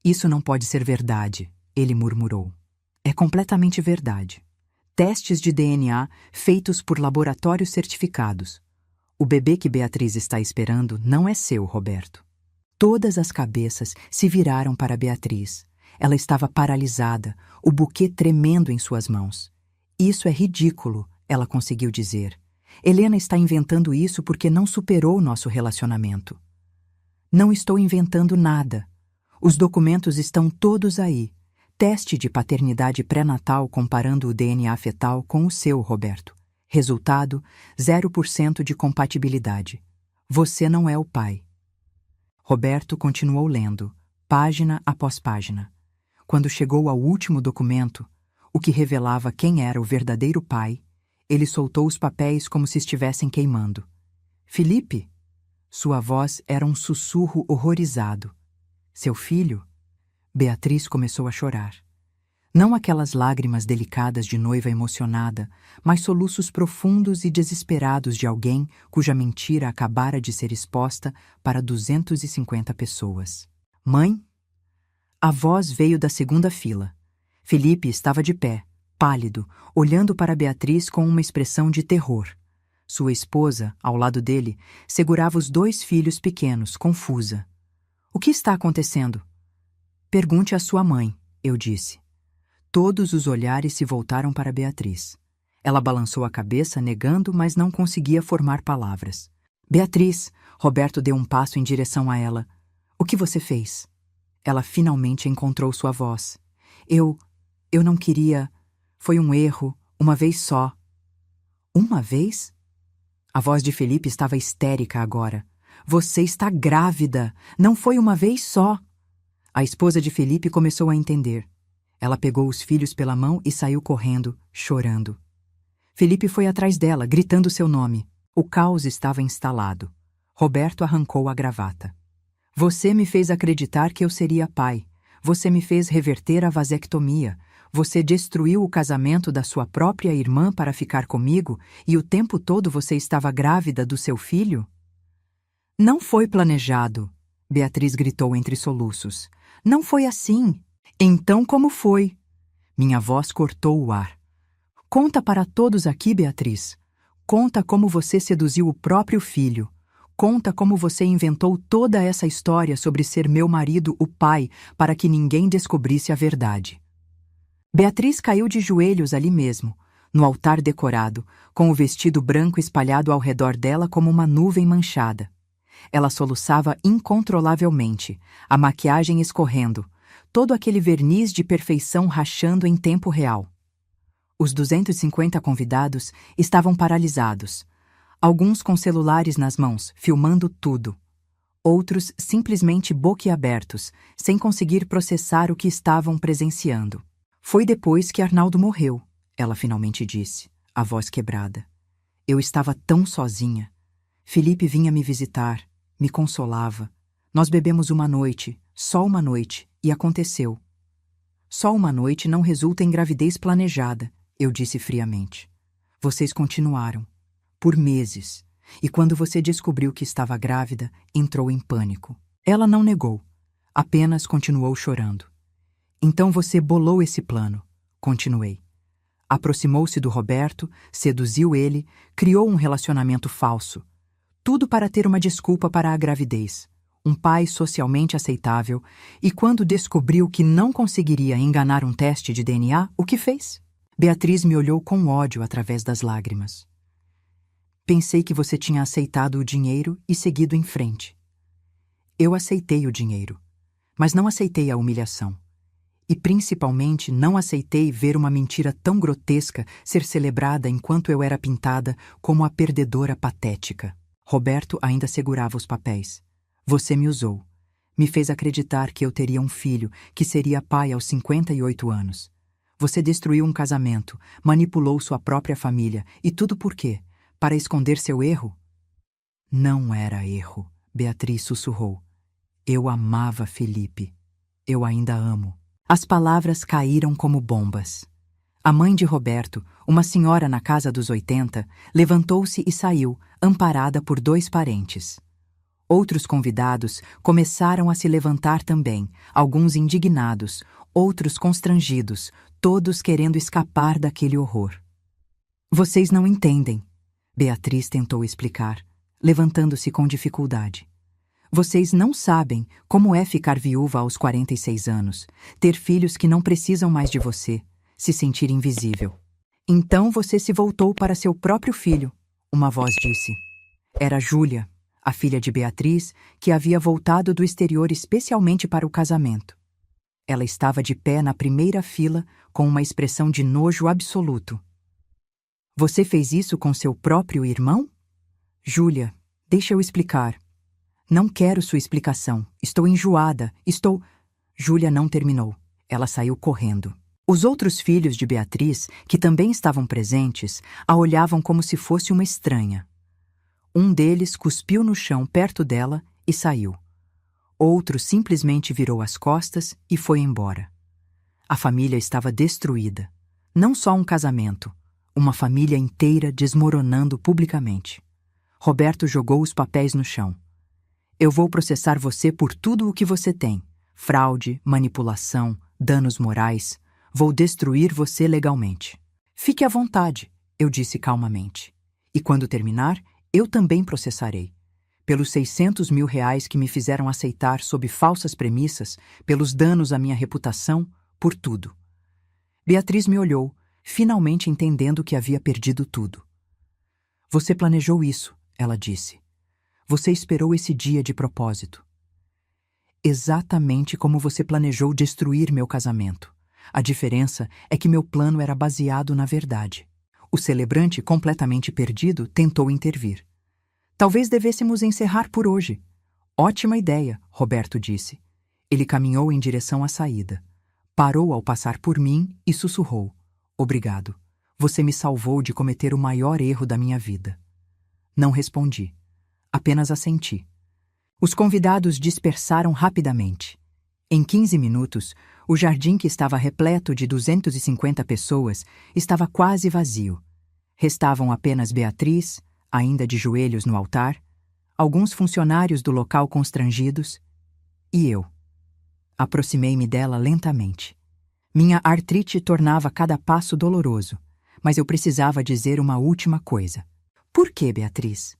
Isso não pode ser verdade, ele murmurou. É completamente verdade. Testes de DNA feitos por laboratórios certificados. O bebê que Beatriz está esperando não é seu, Roberto. Todas as cabeças se viraram para Beatriz. Ela estava paralisada, o buquê tremendo em suas mãos. Isso é ridículo, ela conseguiu dizer. Helena está inventando isso porque não superou nosso relacionamento. Não estou inventando nada. Os documentos estão todos aí. Teste de paternidade pré-natal comparando o DNA fetal com o seu, Roberto. Resultado: 0% de compatibilidade. Você não é o pai. Roberto continuou lendo, página após página. Quando chegou ao último documento, o que revelava quem era o verdadeiro pai, ele soltou os papéis como se estivessem queimando. Felipe? Sua voz era um sussurro horrorizado. Seu filho? Beatriz começou a chorar. Não aquelas lágrimas delicadas de noiva emocionada, mas soluços profundos e desesperados de alguém cuja mentira acabara de ser exposta para 250 pessoas. Mãe? A voz veio da segunda fila. Felipe estava de pé, pálido, olhando para Beatriz com uma expressão de terror. Sua esposa, ao lado dele, segurava os 2 filhos pequenos, confusa. O que está acontecendo? Pergunte à sua mãe, eu disse. Todos os olhares se voltaram para Beatriz. Ela balançou a cabeça, negando, mas não conseguia formar palavras. Beatriz, Roberto deu um passo em direção a ela. O que você fez? Ela finalmente encontrou sua voz. Eu não queria. Foi um erro, uma vez só. Uma vez? A voz de Felipe estava histérica agora. Você está grávida! Não foi uma vez só! A esposa de Felipe começou a entender. Ela pegou os filhos pela mão e saiu correndo, chorando. Felipe foi atrás dela, gritando seu nome. O caos estava instalado. Roberto arrancou a gravata. Você me fez acreditar que eu seria pai. Você me fez reverter a vasectomia. Você destruiu o casamento da sua própria irmã para ficar comigo e o tempo todo você estava grávida do seu filho? Não foi planejado, Beatriz gritou entre soluços. Não foi assim. Então como foi? Minha voz cortou o ar. Conta para todos aqui, Beatriz. Conta como você seduziu o próprio filho. Conta como você inventou toda essa história sobre ser meu marido, o pai, para que ninguém descobrisse a verdade. Beatriz caiu de joelhos ali mesmo, no altar decorado, com o vestido branco espalhado ao redor dela como uma nuvem manchada. Ela soluçava incontrolavelmente, a maquiagem escorrendo, todo aquele verniz de perfeição rachando em tempo real. Os 250 convidados estavam paralisados, alguns com celulares nas mãos, filmando tudo. Outros simplesmente boquiabertos, sem conseguir processar o que estavam presenciando. Foi depois que Arnaldo morreu, ela finalmente disse, a voz quebrada. Eu estava tão sozinha. Felipe vinha me visitar, me consolava. Nós bebemos uma noite, só uma noite, e aconteceu. Só uma noite não resulta em gravidez planejada, eu disse friamente. Vocês continuaram. Por meses. E quando você descobriu que estava grávida, entrou em pânico. Ela não negou. Apenas continuou chorando. Então você bolou esse plano. Continuei. Aproximou-se do Roberto, seduziu ele, criou um relacionamento falso. Tudo para ter uma desculpa para a gravidez. Um pai socialmente aceitável, e quando descobriu que não conseguiria enganar um teste de DNA, o que fez? Beatriz me olhou com ódio através das lágrimas. Pensei que você tinha aceitado o dinheiro e seguido em frente. Eu aceitei o dinheiro, mas não aceitei a humilhação. E principalmente não aceitei ver uma mentira tão grotesca ser celebrada enquanto eu era pintada como a perdedora patética. Roberto ainda segurava os papéis. Você me usou. Me fez acreditar que eu teria um filho, que seria pai aos 58 anos. Você destruiu um casamento, manipulou sua própria família, e tudo por quê? Para esconder seu erro? Não era erro, Beatriz sussurrou. Eu amava Felipe. Eu ainda amo. As palavras caíram como bombas. A mãe de Roberto, uma senhora na casa dos 80, levantou-se e saiu, amparada por 2 parentes. Outros convidados começaram a se levantar também, alguns indignados, outros constrangidos, todos querendo escapar daquele horror. Vocês não entendem, Beatriz tentou explicar. levantando-se com dificuldade. Vocês não sabem como é ficar viúva aos 46 anos, ter filhos que não precisam mais de você, se sentir invisível. Então você se voltou para seu próprio filho, uma voz disse. Era Júlia, a filha de Beatriz, que havia voltado do exterior especialmente para o casamento. Ela estava de pé na primeira fila com uma expressão de nojo absoluto. Você fez isso com seu próprio irmão? Júlia, deixa eu explicar. Não quero sua explicação. Estou enjoada. Júlia não terminou. Ela saiu correndo. Os outros filhos de Beatriz, que também estavam presentes, a olhavam como se fosse uma estranha. Um deles cuspiu no chão perto dela e saiu. Outro simplesmente virou as costas e foi embora. A família estava destruída. Não só um casamento, uma família inteira desmoronando publicamente. Roberto jogou os papéis no chão. Eu vou processar você por tudo o que você tem. Fraude, manipulação, danos morais. Vou destruir você legalmente. Fique à vontade, eu disse calmamente. E quando terminar, eu também processarei. Pelos 600 mil reais que me fizeram aceitar sob falsas premissas, pelos danos à minha reputação, por tudo. Beatriz me olhou, finalmente entendendo que havia perdido tudo. Você planejou isso, ela disse. Você esperou esse dia de propósito. Exatamente como você planejou destruir meu casamento. A diferença é que meu plano era baseado na verdade. O celebrante, completamente perdido, tentou intervir. Talvez devêssemos encerrar por hoje. Ótima ideia, Roberto disse. Ele caminhou em direção à saída. Parou ao passar por mim e sussurrou. Obrigado. Você me salvou de cometer o maior erro da minha vida. Não respondi. Apenas assenti. Os convidados dispersaram rapidamente. Em 15 minutos, o jardim que estava repleto de 250 pessoas estava quase vazio. Restavam apenas Beatriz, ainda de joelhos no altar, alguns funcionários do local constrangidos e eu. Aproximei-me dela lentamente. Minha artrite tornava cada passo doloroso, mas eu precisava dizer uma última coisa. Por que, Beatriz?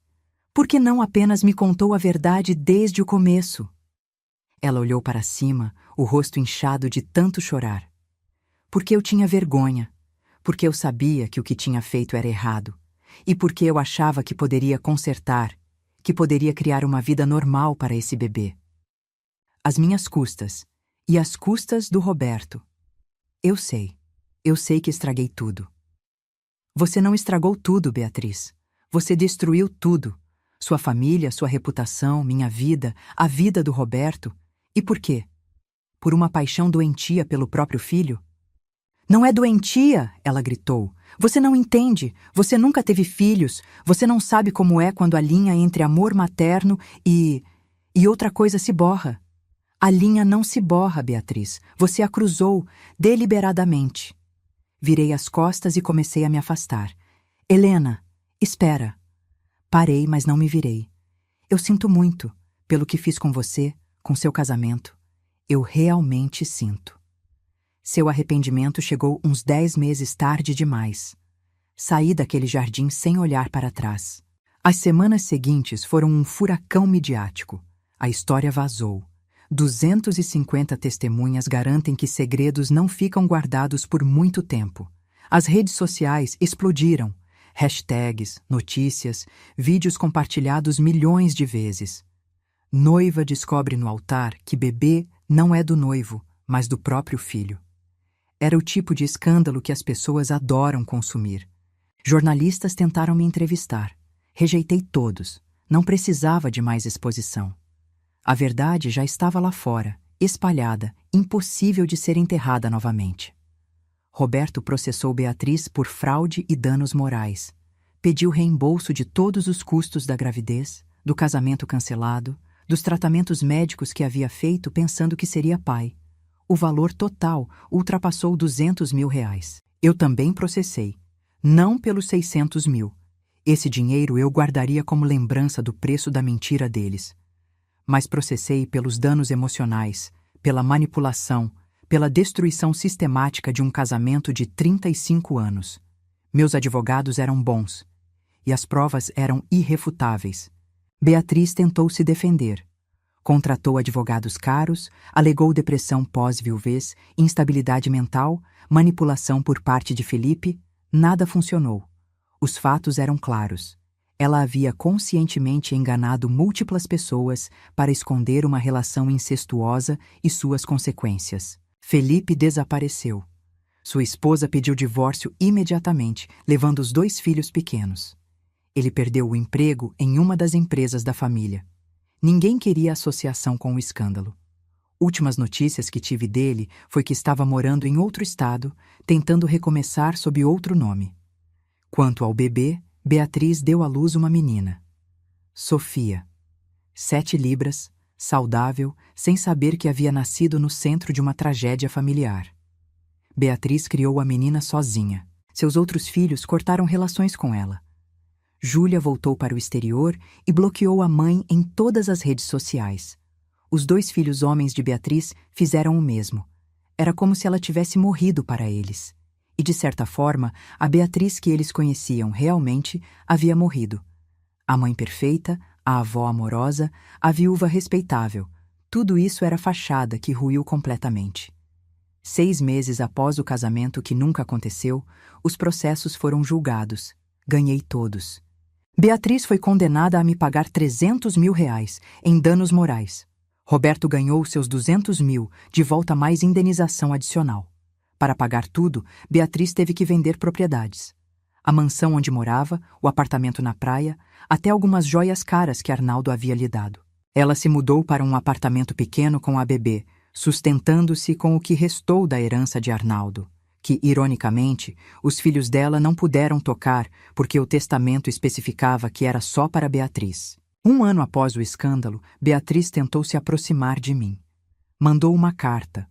Por que não apenas me contou a verdade desde o começo? Ela olhou para cima, o rosto inchado de tanto chorar. Porque eu tinha vergonha, porque eu sabia que o que tinha feito era errado, e porque eu achava que poderia consertar, que poderia criar uma vida normal para esse bebê. Às minhas custas, e às custas do Roberto. Eu sei que estraguei tudo. Você não estragou tudo, Beatriz. Você destruiu tudo. Sua família, sua reputação, minha vida, a vida do Roberto. E por quê? Por uma paixão doentia pelo próprio filho? Não é doentia, ela gritou. Você não entende. Você nunca teve filhos. Você não sabe como é quando a linha entre amor materno e outra coisa se borra. A linha não se borra, Beatriz. Você a cruzou deliberadamente. Virei as costas e comecei a me afastar. Helena, espera. Parei, mas não me virei. Eu sinto muito pelo que fiz com você, com seu casamento. Eu realmente sinto. Seu arrependimento chegou uns 10 meses tarde demais. Saí daquele jardim sem olhar para trás. As semanas seguintes foram um furacão midiático. A história vazou. 250 testemunhas garantem que segredos não ficam guardados por muito tempo. As redes sociais explodiram. Hashtags, notícias, vídeos compartilhados milhões de vezes. Noiva descobre no altar que bebê não é do noivo, mas do próprio filho. Era o tipo de escândalo que as pessoas adoram consumir. Jornalistas tentaram me entrevistar. Rejeitei todos. Não precisava de mais exposição. A verdade já estava lá fora, espalhada, impossível de ser enterrada novamente. Roberto processou Beatriz por fraude e danos morais. Pediu reembolso de todos os custos da gravidez, do casamento cancelado, dos tratamentos médicos que havia feito pensando que seria pai. O valor total ultrapassou 200 mil reais. Eu também processei. Não pelos 600 mil. Esse dinheiro eu guardaria como lembrança do preço da mentira deles. Mas processei pelos danos emocionais, pela manipulação, pela destruição sistemática de um casamento de 35 anos. Meus advogados eram bons, e as provas eram irrefutáveis. Beatriz tentou se defender. Contratou advogados caros, alegou depressão pós-viuvez, instabilidade mental, manipulação por parte de Felipe. Nada funcionou. Os fatos eram claros. Ela havia conscientemente enganado múltiplas pessoas para esconder uma relação incestuosa e suas consequências. Felipe desapareceu. Sua esposa pediu divórcio imediatamente, levando os 2 filhos pequenos. Ele perdeu o emprego em uma das empresas da família. Ninguém queria associação com o escândalo. Últimas notícias que tive dele foi que estava morando em outro estado, tentando recomeçar sob outro nome. Quanto ao bebê, Beatriz deu à luz uma menina. Sofia. 7 libras, saudável, sem saber que havia nascido no centro de uma tragédia familiar. Beatriz criou a menina sozinha. Seus outros filhos cortaram relações com ela. Júlia voltou para o exterior e bloqueou a mãe em todas as redes sociais. Os 2 filhos homens de Beatriz fizeram o mesmo. Era como se ela tivesse morrido para eles. E, de certa forma, a Beatriz que eles conheciam realmente havia morrido. A mãe perfeita, a avó amorosa, a viúva respeitável. Tudo isso era fachada que ruiu completamente. 6 meses após o casamento que nunca aconteceu, os processos foram julgados. Ganhei todos. Beatriz foi condenada a me pagar R$300 mil em danos morais. Roberto ganhou seus 200 mil, de volta mais indenização adicional. Para pagar tudo, Beatriz teve que vender propriedades. A mansão onde morava, o apartamento na praia, até algumas joias caras que Arnaldo havia lhe dado. Ela se mudou para um apartamento pequeno com a bebê, sustentando-se com o que restou da herança de Arnaldo, que, ironicamente, os filhos dela não puderam tocar porque o testamento especificava que era só para Beatriz. 1 ano após o escândalo, Beatriz tentou se aproximar de mim. Mandou uma carta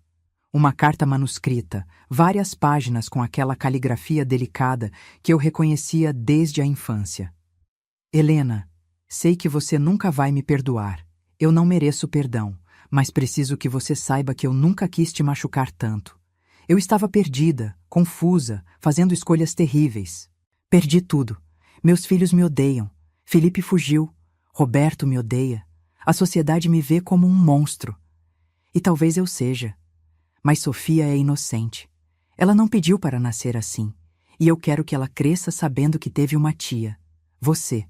manuscrita, várias páginas com aquela caligrafia delicada que eu reconhecia desde a infância. Helena, sei que você nunca vai me perdoar. Eu não mereço perdão, mas preciso que você saiba que eu nunca quis te machucar tanto. Eu estava perdida, confusa, fazendo escolhas terríveis. Perdi tudo. Meus filhos me odeiam. Felipe fugiu. Roberto me odeia. A sociedade me vê como um monstro. E talvez eu seja. Mas Sofia é inocente. Ela não pediu para nascer assim. E eu quero que ela cresça sabendo que teve uma tia. Você.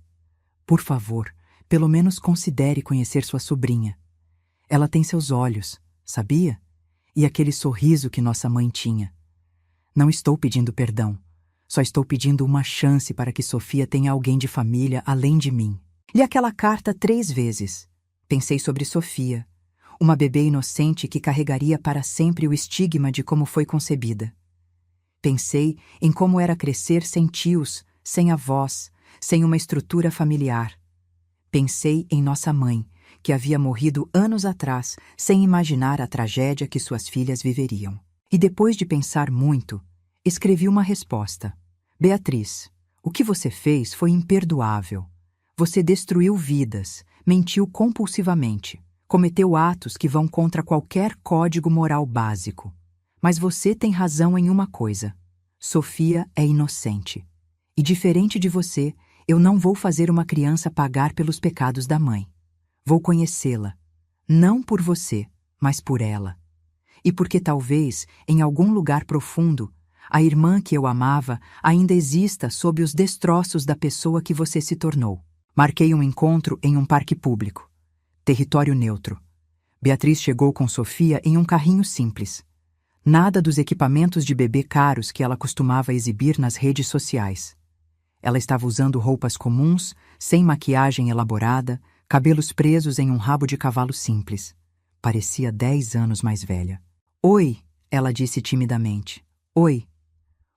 Por favor, pelo menos considere conhecer sua sobrinha. Ela tem seus olhos, sabia? E aquele sorriso que nossa mãe tinha. Não estou pedindo perdão. Só estou pedindo uma chance para que Sofia tenha alguém de família além de mim. Li aquela carta 3 vezes. Pensei sobre Sofia, uma bebê inocente que carregaria para sempre o estigma de como foi concebida. Pensei em como era crescer sem tios, sem avós, sem uma estrutura familiar. Pensei em nossa mãe, que havia morrido anos atrás, sem imaginar a tragédia que suas filhas viveriam. E depois de pensar muito, escrevi uma resposta. Beatriz, o que você fez foi imperdoável. Você destruiu vidas, mentiu compulsivamente, cometeu atos que vão contra qualquer código moral básico. Mas você tem razão em uma coisa. Sofia é inocente. E diferente de você, eu não vou fazer uma criança pagar pelos pecados da mãe. Vou conhecê-la, não por você, mas por ela. E porque talvez, em algum lugar profundo, a irmã que eu amava ainda exista sob os destroços da pessoa que você se tornou. Marquei um encontro em um parque público. Território neutro. Beatriz chegou com Sofia em um carrinho simples. Nada dos equipamentos de bebê caros que ela costumava exibir nas redes sociais. Ela estava usando roupas comuns, sem maquiagem elaborada, cabelos presos em um rabo de cavalo simples. Parecia 10 anos mais velha. Oi, ela disse timidamente. Oi.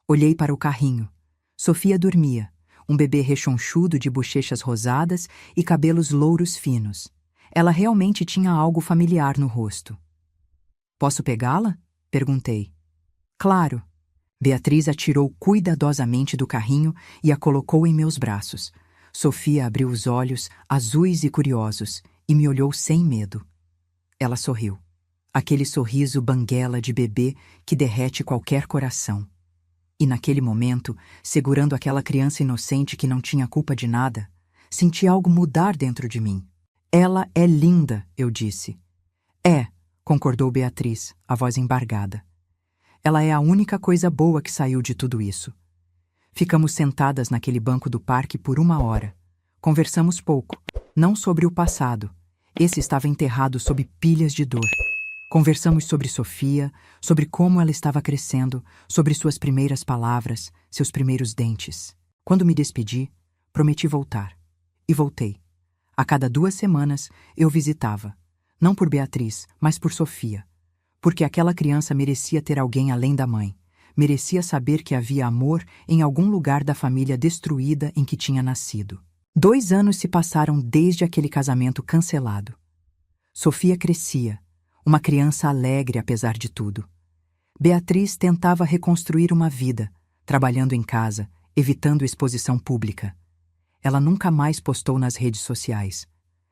Olhei para o carrinho. Sofia dormia, um bebê rechonchudo de bochechas rosadas e cabelos louros finos. Ela realmente tinha algo familiar no rosto. Posso pegá-la? Perguntei. Claro. Beatriz a tirou cuidadosamente do carrinho e a colocou em meus braços. Sofia abriu os olhos, azuis e curiosos, e me olhou sem medo. Ela sorriu. Aquele sorriso banguela de bebê que derrete qualquer coração. E naquele momento, segurando aquela criança inocente que não tinha culpa de nada, Senti algo mudar dentro de mim. Ela é linda, eu disse. É, concordou Beatriz, a voz embargada. Ela é a única coisa boa que saiu de tudo isso. Ficamos sentadas naquele banco do parque por 1 hora. Conversamos pouco, não sobre o passado. Esse estava enterrado sob pilhas de dor. Conversamos sobre Sofia, sobre como ela estava crescendo, sobre suas primeiras palavras, seus primeiros dentes. Quando me despedi, prometi voltar. E voltei. A cada 2 semanas, eu visitava. Não por Beatriz, mas por Sofia. Porque aquela criança merecia ter alguém além da mãe. Merecia saber que havia amor em algum lugar da família destruída em que tinha nascido. 2 anos se passaram desde aquele casamento cancelado. Sofia crescia, uma criança alegre apesar de tudo. Beatriz tentava reconstruir uma vida, trabalhando em casa, evitando exposição pública. Ela nunca mais postou nas redes sociais.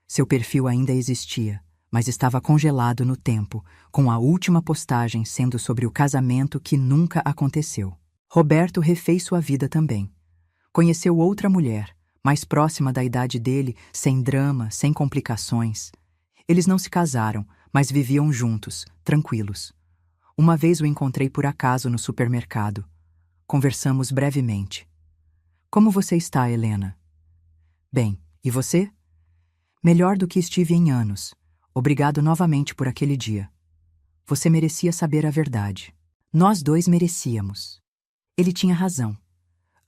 Seu perfil ainda existia, mas estava congelado no tempo, com a última postagem sendo sobre o casamento que nunca aconteceu. Roberto refez sua vida também. Conheceu outra mulher, mais próxima da idade dele, sem drama, sem complicações. Eles não se casaram, mas viviam juntos, tranquilos. Uma vez o encontrei por acaso no supermercado. Conversamos brevemente. Como você está, Helena? Bem, e você? Melhor do que estive em anos. Obrigado novamente por aquele dia. Você merecia saber a verdade. Nós 2 merecíamos. Ele tinha razão.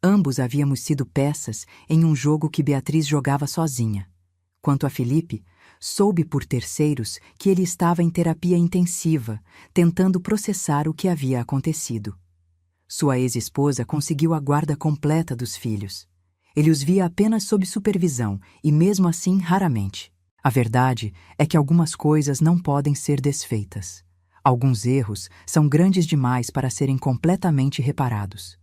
Ambos havíamos sido peças em um jogo que Beatriz jogava sozinha. Quanto a Felipe, soube por terceiros que ele estava em terapia intensiva, tentando processar o que havia acontecido. Sua ex-esposa conseguiu a guarda completa dos filhos. Ele os via apenas sob supervisão e, mesmo assim, raramente. A verdade é que algumas coisas não podem ser desfeitas. Alguns erros são grandes demais para serem completamente reparados.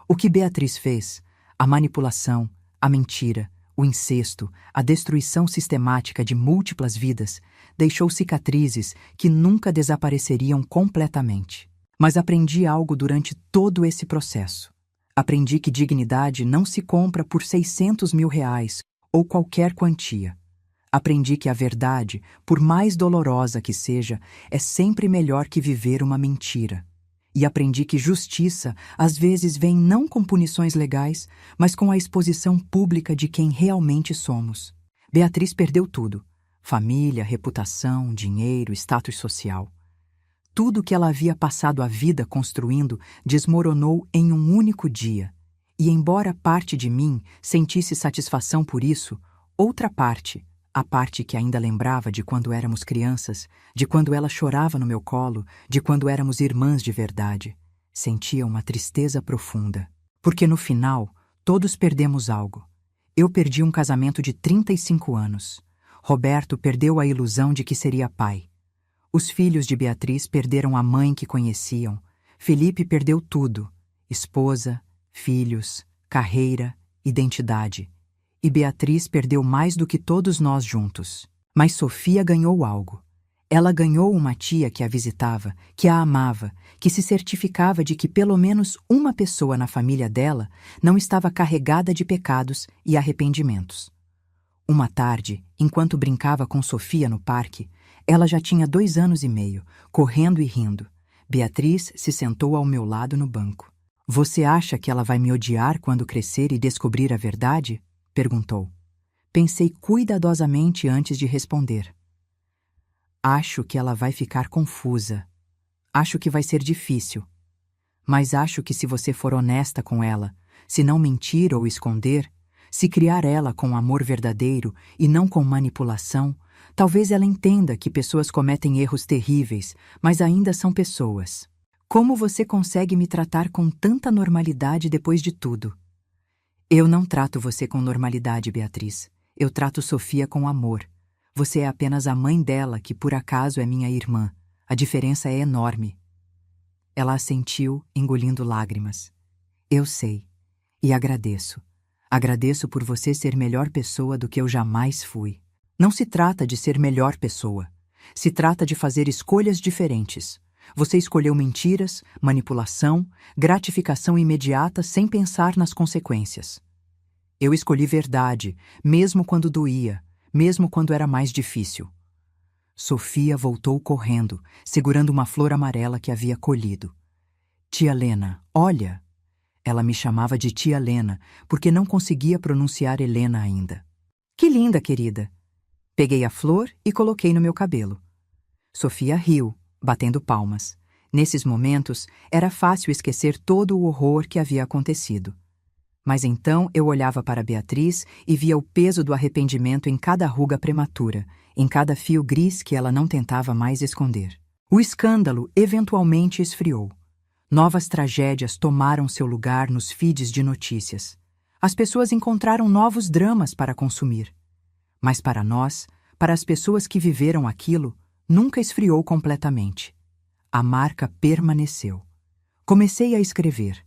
O que Beatriz fez, a manipulação, a mentira, o incesto, a destruição sistemática de múltiplas vidas, deixou cicatrizes que nunca desapareceriam completamente. Mas aprendi algo durante todo esse processo. Aprendi que dignidade não se compra por 600 mil reais ou qualquer quantia. Aprendi que a verdade, por mais dolorosa que seja, é sempre melhor que viver uma mentira. E aprendi que justiça às vezes vem não com punições legais, mas com a exposição pública de quem realmente somos. Beatriz perdeu tudo: família, reputação, dinheiro, status social. Tudo que ela havia passado a vida construindo desmoronou em um único dia. E embora parte de mim sentisse satisfação por isso, outra parte, a parte que ainda lembrava de quando éramos crianças, de quando ela chorava no meu colo, de quando éramos irmãs de verdade, sentia uma tristeza profunda. Porque no final, todos perdemos algo. Eu perdi um casamento de 35 anos. Roberto perdeu a ilusão de que seria pai. Os filhos de Beatriz perderam a mãe que conheciam. Felipe perdeu tudo: esposa, filhos, carreira, identidade. E Beatriz perdeu mais do que todos nós juntos. Mas Sofia ganhou algo. Ela ganhou uma tia que a visitava, que a amava, que se certificava de que pelo menos uma pessoa na família dela não estava carregada de pecados e arrependimentos. Uma tarde, enquanto brincava com Sofia no parque, ela já tinha 2 anos e meio, correndo e rindo. Beatriz se sentou ao meu lado no banco. Você acha que ela vai me odiar quando crescer e descobrir a verdade? Perguntou. Pensei cuidadosamente antes de responder. Acho que ela vai ficar confusa. Acho que vai ser difícil. Mas acho que se você for honesta com ela, se não mentir ou esconder, se criar ela com amor verdadeiro e não com manipulação, talvez ela entenda que pessoas cometem erros terríveis, mas ainda são pessoas. Como você consegue me tratar com tanta normalidade depois de tudo? Eu não trato você com normalidade, Beatriz. Eu trato Sofia com amor. Você é apenas a mãe dela, que por acaso é minha irmã. A diferença é enorme. Ela assentiu, engolindo lágrimas. Eu sei. E agradeço. Agradeço por você ser melhor pessoa do que eu jamais fui. Não se trata de ser melhor pessoa. Se trata de fazer escolhas diferentes. Você escolheu mentiras, manipulação, gratificação imediata sem pensar nas consequências. Eu escolhi verdade, mesmo quando doía, mesmo quando era mais difícil. Sofia voltou correndo, segurando uma flor amarela que havia colhido. Tia Lena, olha! Ela me chamava de Tia Lena, porque não conseguia pronunciar Helena ainda. Que linda, querida! Peguei a flor e coloquei no meu cabelo. Sofia riu, batendo palmas. Nesses momentos, era fácil esquecer todo o horror que havia acontecido. Mas então eu olhava para Beatriz e via o peso do arrependimento em cada ruga prematura, em cada fio gris que ela não tentava mais esconder. O escândalo eventualmente esfriou. Novas tragédias tomaram seu lugar nos feeds de notícias. As pessoas encontraram novos dramas para consumir. Mas para nós, para as pessoas que viveram aquilo, nunca esfriou completamente. A marca permaneceu. Comecei a escrever.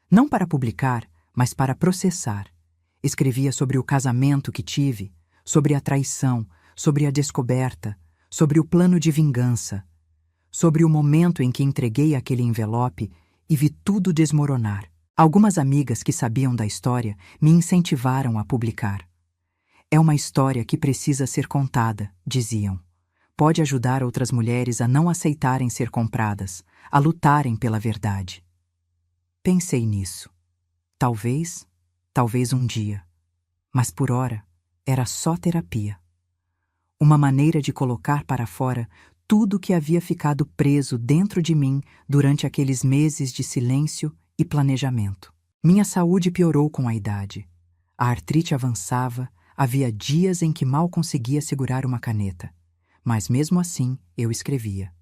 Não para publicar, mas para processar. Escrevia sobre o casamento que tive, sobre a traição, sobre a descoberta, sobre o plano de vingança, sobre o momento em que entreguei aquele envelope e vi tudo desmoronar. Algumas amigas que sabiam da história me incentivaram a publicar. É uma história que precisa ser contada, diziam. Pode ajudar outras mulheres a não aceitarem ser compradas, a lutarem pela verdade. Pensei nisso. Talvez um dia. Mas por ora, era só terapia. Uma maneira de colocar para fora tudo que havia ficado preso dentro de mim durante aqueles meses de silêncio e planejamento. Minha saúde piorou com a idade. A artrite avançava, havia dias em que mal conseguia segurar uma caneta. Mas mesmo assim, eu escrevia.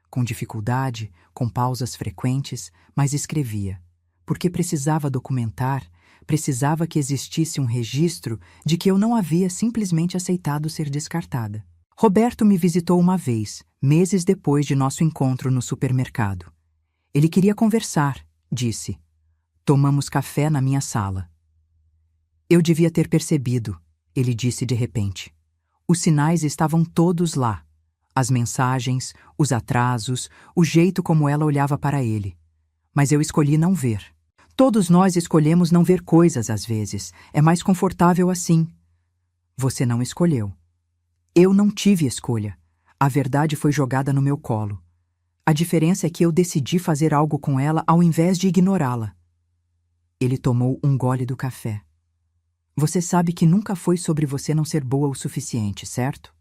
Com dificuldade, com pausas frequentes, mas escrevia. Porque precisava documentar, precisava que existisse um registro de que eu não havia simplesmente aceitado ser descartada. Roberto me visitou uma vez, meses depois de nosso encontro no supermercado. Ele queria conversar, disse. Tomamos café na minha sala. Eu devia ter percebido, ele disse de repente. Os sinais estavam todos lá. As mensagens, os atrasos, o jeito como ela olhava para ele. Mas eu escolhi não ver. Todos nós escolhemos não ver coisas às vezes. É mais confortável assim. Você não escolheu. Eu não tive escolha. A verdade foi jogada no meu colo. A diferença é que eu decidi fazer algo com ela ao invés de ignorá-la. Ele tomou um gole do café. Você sabe que nunca foi sobre você não ser boa o suficiente, certo?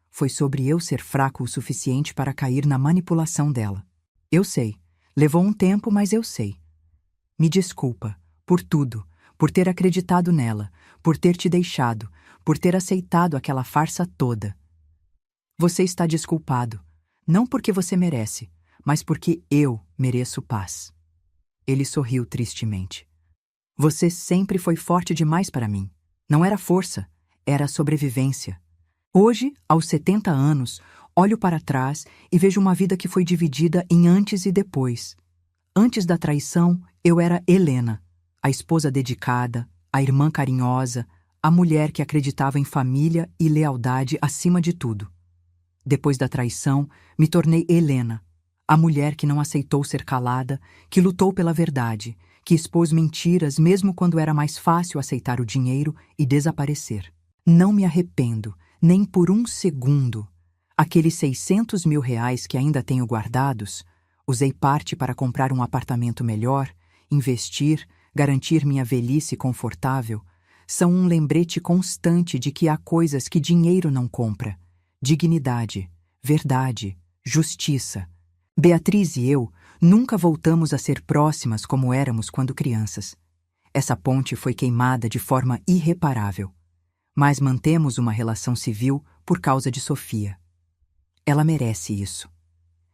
Foi sobre eu ser fraco o suficiente para cair na manipulação dela. Eu sei. Levou um tempo, mas eu sei. Me desculpa, por tudo, por ter acreditado nela, por ter te deixado, por ter aceitado aquela farsa toda. Você está desculpado, não porque você merece, mas porque eu mereço paz. Ele sorriu tristemente. Você sempre foi forte demais para mim. Não era força, era sobrevivência. Hoje, aos 70 anos, olho para trás e vejo uma vida que foi dividida em antes e depois. Antes da traição, eu era Helena, a esposa dedicada, a irmã carinhosa, a mulher que acreditava em família e lealdade acima de tudo. Depois da traição, me tornei Helena, a mulher que não aceitou ser calada, que lutou pela verdade, que expôs mentiras mesmo quando era mais fácil aceitar o dinheiro e desaparecer. Não me arrependo, nem por um segundo. Aqueles 600 mil reais que ainda tenho guardados, usei parte para comprar um apartamento melhor, investir, garantir minha velhice confortável, são um lembrete constante de que há coisas que dinheiro não compra. Dignidade, verdade, justiça. Beatriz e eu nunca voltamos a ser próximas como éramos quando crianças. Essa ponte foi queimada de forma irreparável. Mas mantemos uma relação civil por causa de Sofia. Ela merece isso.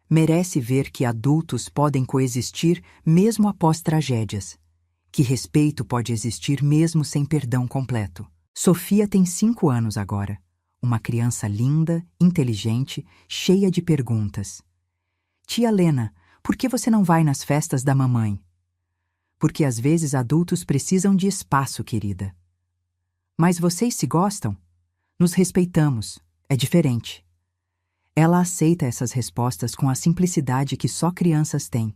Merece ver que adultos podem coexistir mesmo após tragédias. Que respeito pode existir mesmo sem perdão completo. Sofia tem 5 anos agora. Uma criança linda, inteligente, cheia de perguntas. Tia Lena, por que você não vai nas festas da mamãe? Porque às vezes adultos precisam de espaço, querida. Mas vocês se gostam? Nos respeitamos. É diferente. Ela aceita essas respostas com a simplicidade que só crianças têm.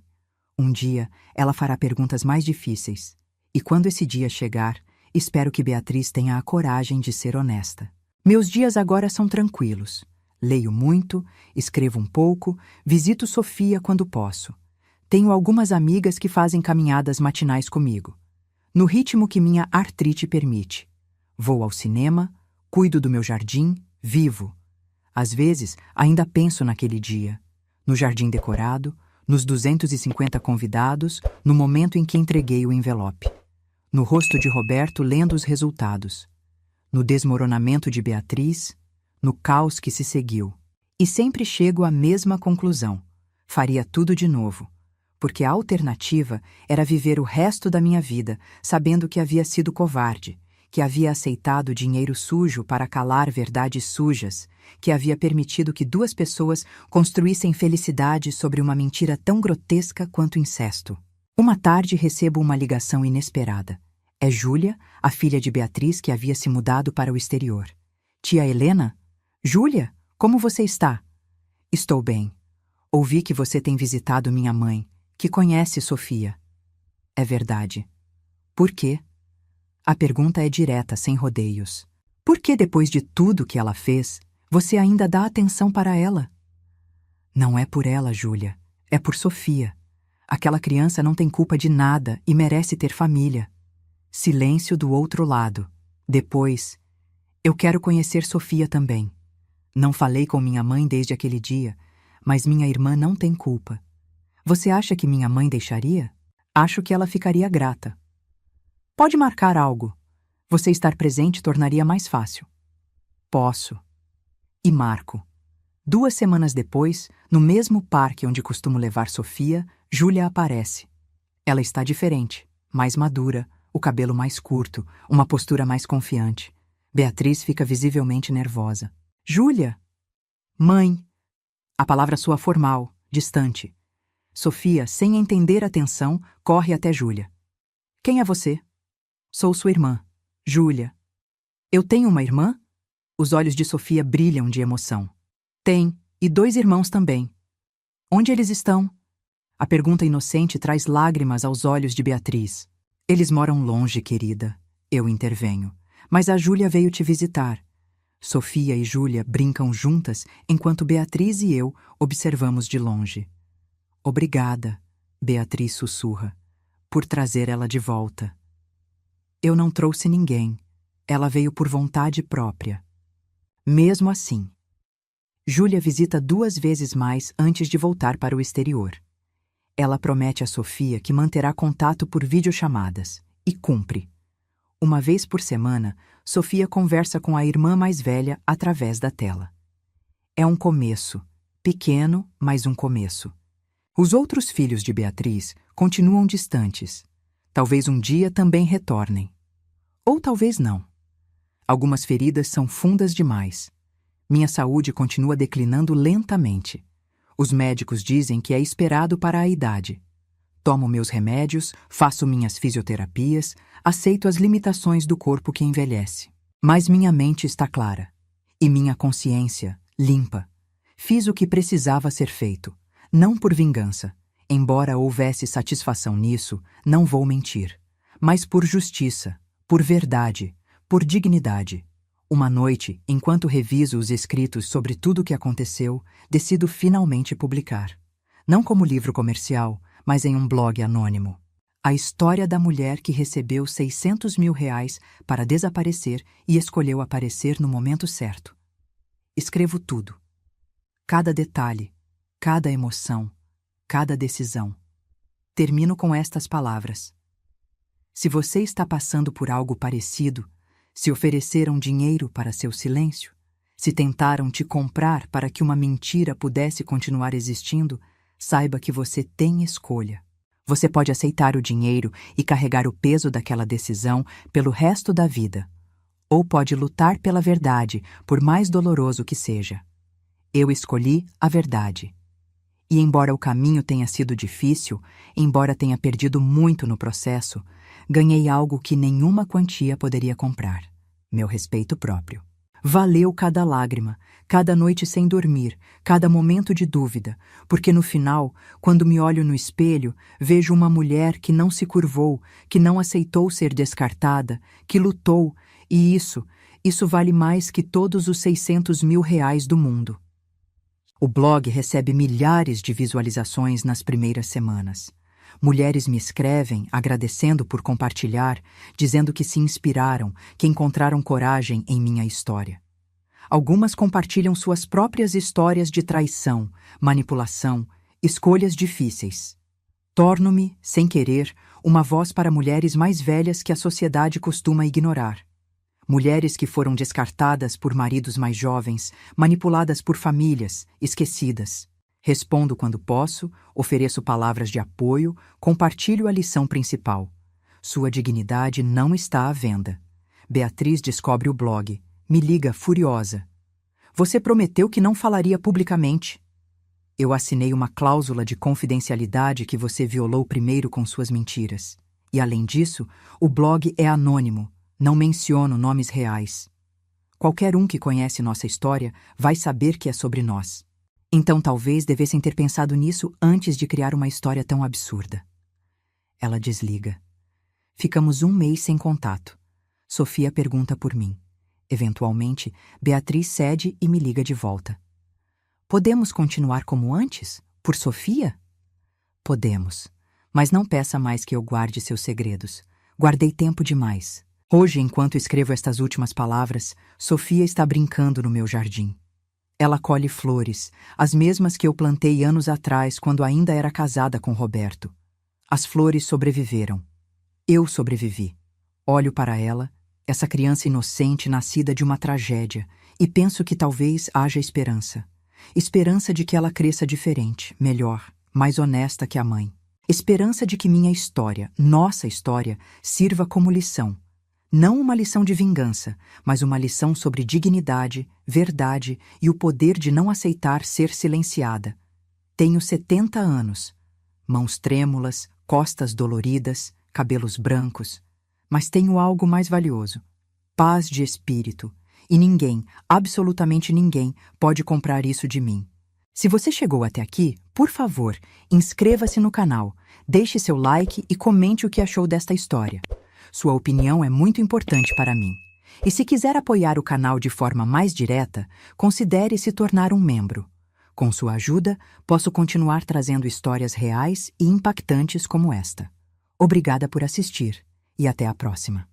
Um dia, ela fará perguntas mais difíceis. E quando esse dia chegar, Espero que Beatriz tenha a coragem de ser honesta. Meus dias agora são tranquilos. Leio muito, escrevo um pouco, visito Sofia quando posso. Tenho algumas amigas que fazem caminhadas matinais comigo, no ritmo que minha artrite permite. Vou ao cinema, cuido do meu jardim, vivo. Às vezes, ainda penso naquele dia, no jardim decorado, nos 250 convidados, no momento em que entreguei o envelope, no rosto de Roberto lendo os resultados, no desmoronamento de Beatriz, no caos que se seguiu. E sempre chego à mesma conclusão: faria tudo de novo, porque a alternativa era viver o resto da minha vida sabendo que havia sido covarde, que havia aceitado dinheiro sujo para calar verdades sujas, que havia permitido que duas pessoas construíssem felicidade sobre uma mentira tão grotesca quanto incesto. Uma tarde recebo uma ligação inesperada. É Júlia, a filha de Beatriz, que havia se mudado para o exterior. Tia Helena? Júlia, como você está? Estou bem. Ouvi que você tem visitado minha mãe, que conhece Sofia. É verdade. Por quê? A pergunta é direta, sem rodeios. Por que, depois de tudo que ela fez, você ainda dá atenção para ela? Não é por ela, Júlia. É por Sofia. Aquela criança não tem culpa de nada e merece ter família. Silêncio do outro lado. Depois, eu quero conhecer Sofia também. Não falei com minha mãe desde aquele dia, mas minha irmã não tem culpa. Você acha que minha mãe deixaria? Acho que ela ficaria grata. Pode marcar algo. Você estar presente tornaria mais fácil. Posso. E marco. 2 semanas depois, no mesmo parque onde costumo levar Sofia, Júlia aparece. Ela está diferente, mais madura, o cabelo mais curto, uma postura mais confiante. Beatriz fica visivelmente nervosa. Júlia! Mãe! A palavra soa formal, distante. Sofia, sem entender a tensão, corre até Júlia. Quem é você? Sou sua irmã, Júlia. Eu tenho uma irmã? Os olhos de Sofia brilham de emoção. Tem, e 2 irmãos também. Onde eles estão? A pergunta inocente traz lágrimas aos olhos de Beatriz. Eles moram longe, querida. Eu intervenho. Mas a Júlia veio te visitar. Sofia e Júlia brincam juntas enquanto Beatriz e eu observamos de longe. Obrigada, Beatriz sussurra, por trazer ela de volta. Eu não trouxe ninguém. Ela veio por vontade própria. Mesmo assim, Júlia visita 2 vezes mais antes de voltar para o exterior. Ela promete a Sofia que manterá contato por videochamadas, e cumpre. Uma vez por semana, Sofia conversa com a irmã mais velha através da tela. É um começo, pequeno, mas um começo. Os outros filhos de Beatriz continuam distantes. Talvez um dia também retornem. Ou talvez não. Algumas feridas são fundas demais. Minha saúde continua declinando lentamente. Os médicos dizem que é esperado para a idade. Tomo meus remédios, faço minhas fisioterapias, aceito as limitações do corpo que envelhece. Mas minha mente está clara. E minha consciência, limpa. Fiz o que precisava ser feito. Não por vingança. Embora houvesse satisfação nisso, não vou mentir. Mas por justiça, por verdade, por dignidade. Uma noite, enquanto reviso os escritos sobre tudo o que aconteceu, decido finalmente publicar. Não como livro comercial, mas em um blog anônimo. A história da mulher que recebeu R$600 mil para desaparecer e escolheu aparecer no momento certo. Escrevo tudo. Cada detalhe, cada emoção, cada decisão. Termino com estas palavras. Se você está passando por algo parecido, se ofereceram dinheiro para seu silêncio, se tentaram te comprar para que uma mentira pudesse continuar existindo, saiba que você tem escolha. Você pode aceitar o dinheiro e carregar o peso daquela decisão pelo resto da vida, ou pode lutar pela verdade, por mais doloroso que seja. Eu escolhi a verdade. E embora o caminho tenha sido difícil, embora tenha perdido muito no processo, ganhei algo que nenhuma quantia poderia comprar: meu respeito próprio. Valeu cada lágrima, cada noite sem dormir, cada momento de dúvida, porque no final, quando me olho no espelho, vejo uma mulher que não se curvou, que não aceitou ser descartada, que lutou, e isso vale mais que todos os 600 mil reais do mundo. O blog recebe milhares de visualizações nas primeiras semanas. Mulheres me escrevem agradecendo por compartilhar, dizendo que se inspiraram, que encontraram coragem em minha história. Algumas compartilham suas próprias histórias de traição, manipulação, escolhas difíceis. Torno-me, sem querer, uma voz para mulheres mais velhas que a sociedade costuma ignorar. Mulheres que foram descartadas por maridos mais jovens, manipuladas por famílias, esquecidas. Respondo quando posso, ofereço palavras de apoio, compartilho a lição principal. Sua dignidade não está à venda. Beatriz descobre o blog. Me liga furiosa. Você prometeu que não falaria publicamente. Eu assinei uma cláusula de confidencialidade que você violou primeiro com suas mentiras. E além disso, o blog é anônimo. Não menciono nomes reais. Qualquer um que conhece nossa história vai saber que é sobre nós. Então talvez devessem ter pensado nisso antes de criar uma história tão absurda. Ela desliga. Ficamos um mês sem contato. Sofia pergunta por mim. Eventualmente, Beatriz cede e me liga de volta. Podemos continuar como antes? Por Sofia? Podemos. Mas não peça mais que eu guarde seus segredos. Guardei tempo demais. Hoje, enquanto escrevo estas últimas palavras, Sofia está brincando no meu jardim. Ela colhe flores, as mesmas que eu plantei anos atrás quando ainda era casada com Roberto. As flores sobreviveram. Eu sobrevivi. Olho para ela, essa criança inocente nascida de uma tragédia, e penso que talvez haja esperança. Esperança de que ela cresça diferente, melhor, mais honesta que a mãe. Esperança de que minha história, nossa história, sirva como lição. Não uma lição de vingança, mas uma lição sobre dignidade, verdade e o poder de não aceitar ser silenciada. Tenho 70 anos, mãos trêmulas, costas doloridas, cabelos brancos, mas tenho algo mais valioso: paz de espírito, e ninguém, absolutamente ninguém, pode comprar isso de mim. Se você chegou até aqui, por favor, inscreva-se no canal, deixe seu like e comente o que achou desta história. Sua opinião é muito importante para mim. E se quiser apoiar o canal de forma mais direta, considere se tornar um membro. Com sua ajuda, posso continuar trazendo histórias reais e impactantes como esta. Obrigada por assistir e até a próxima.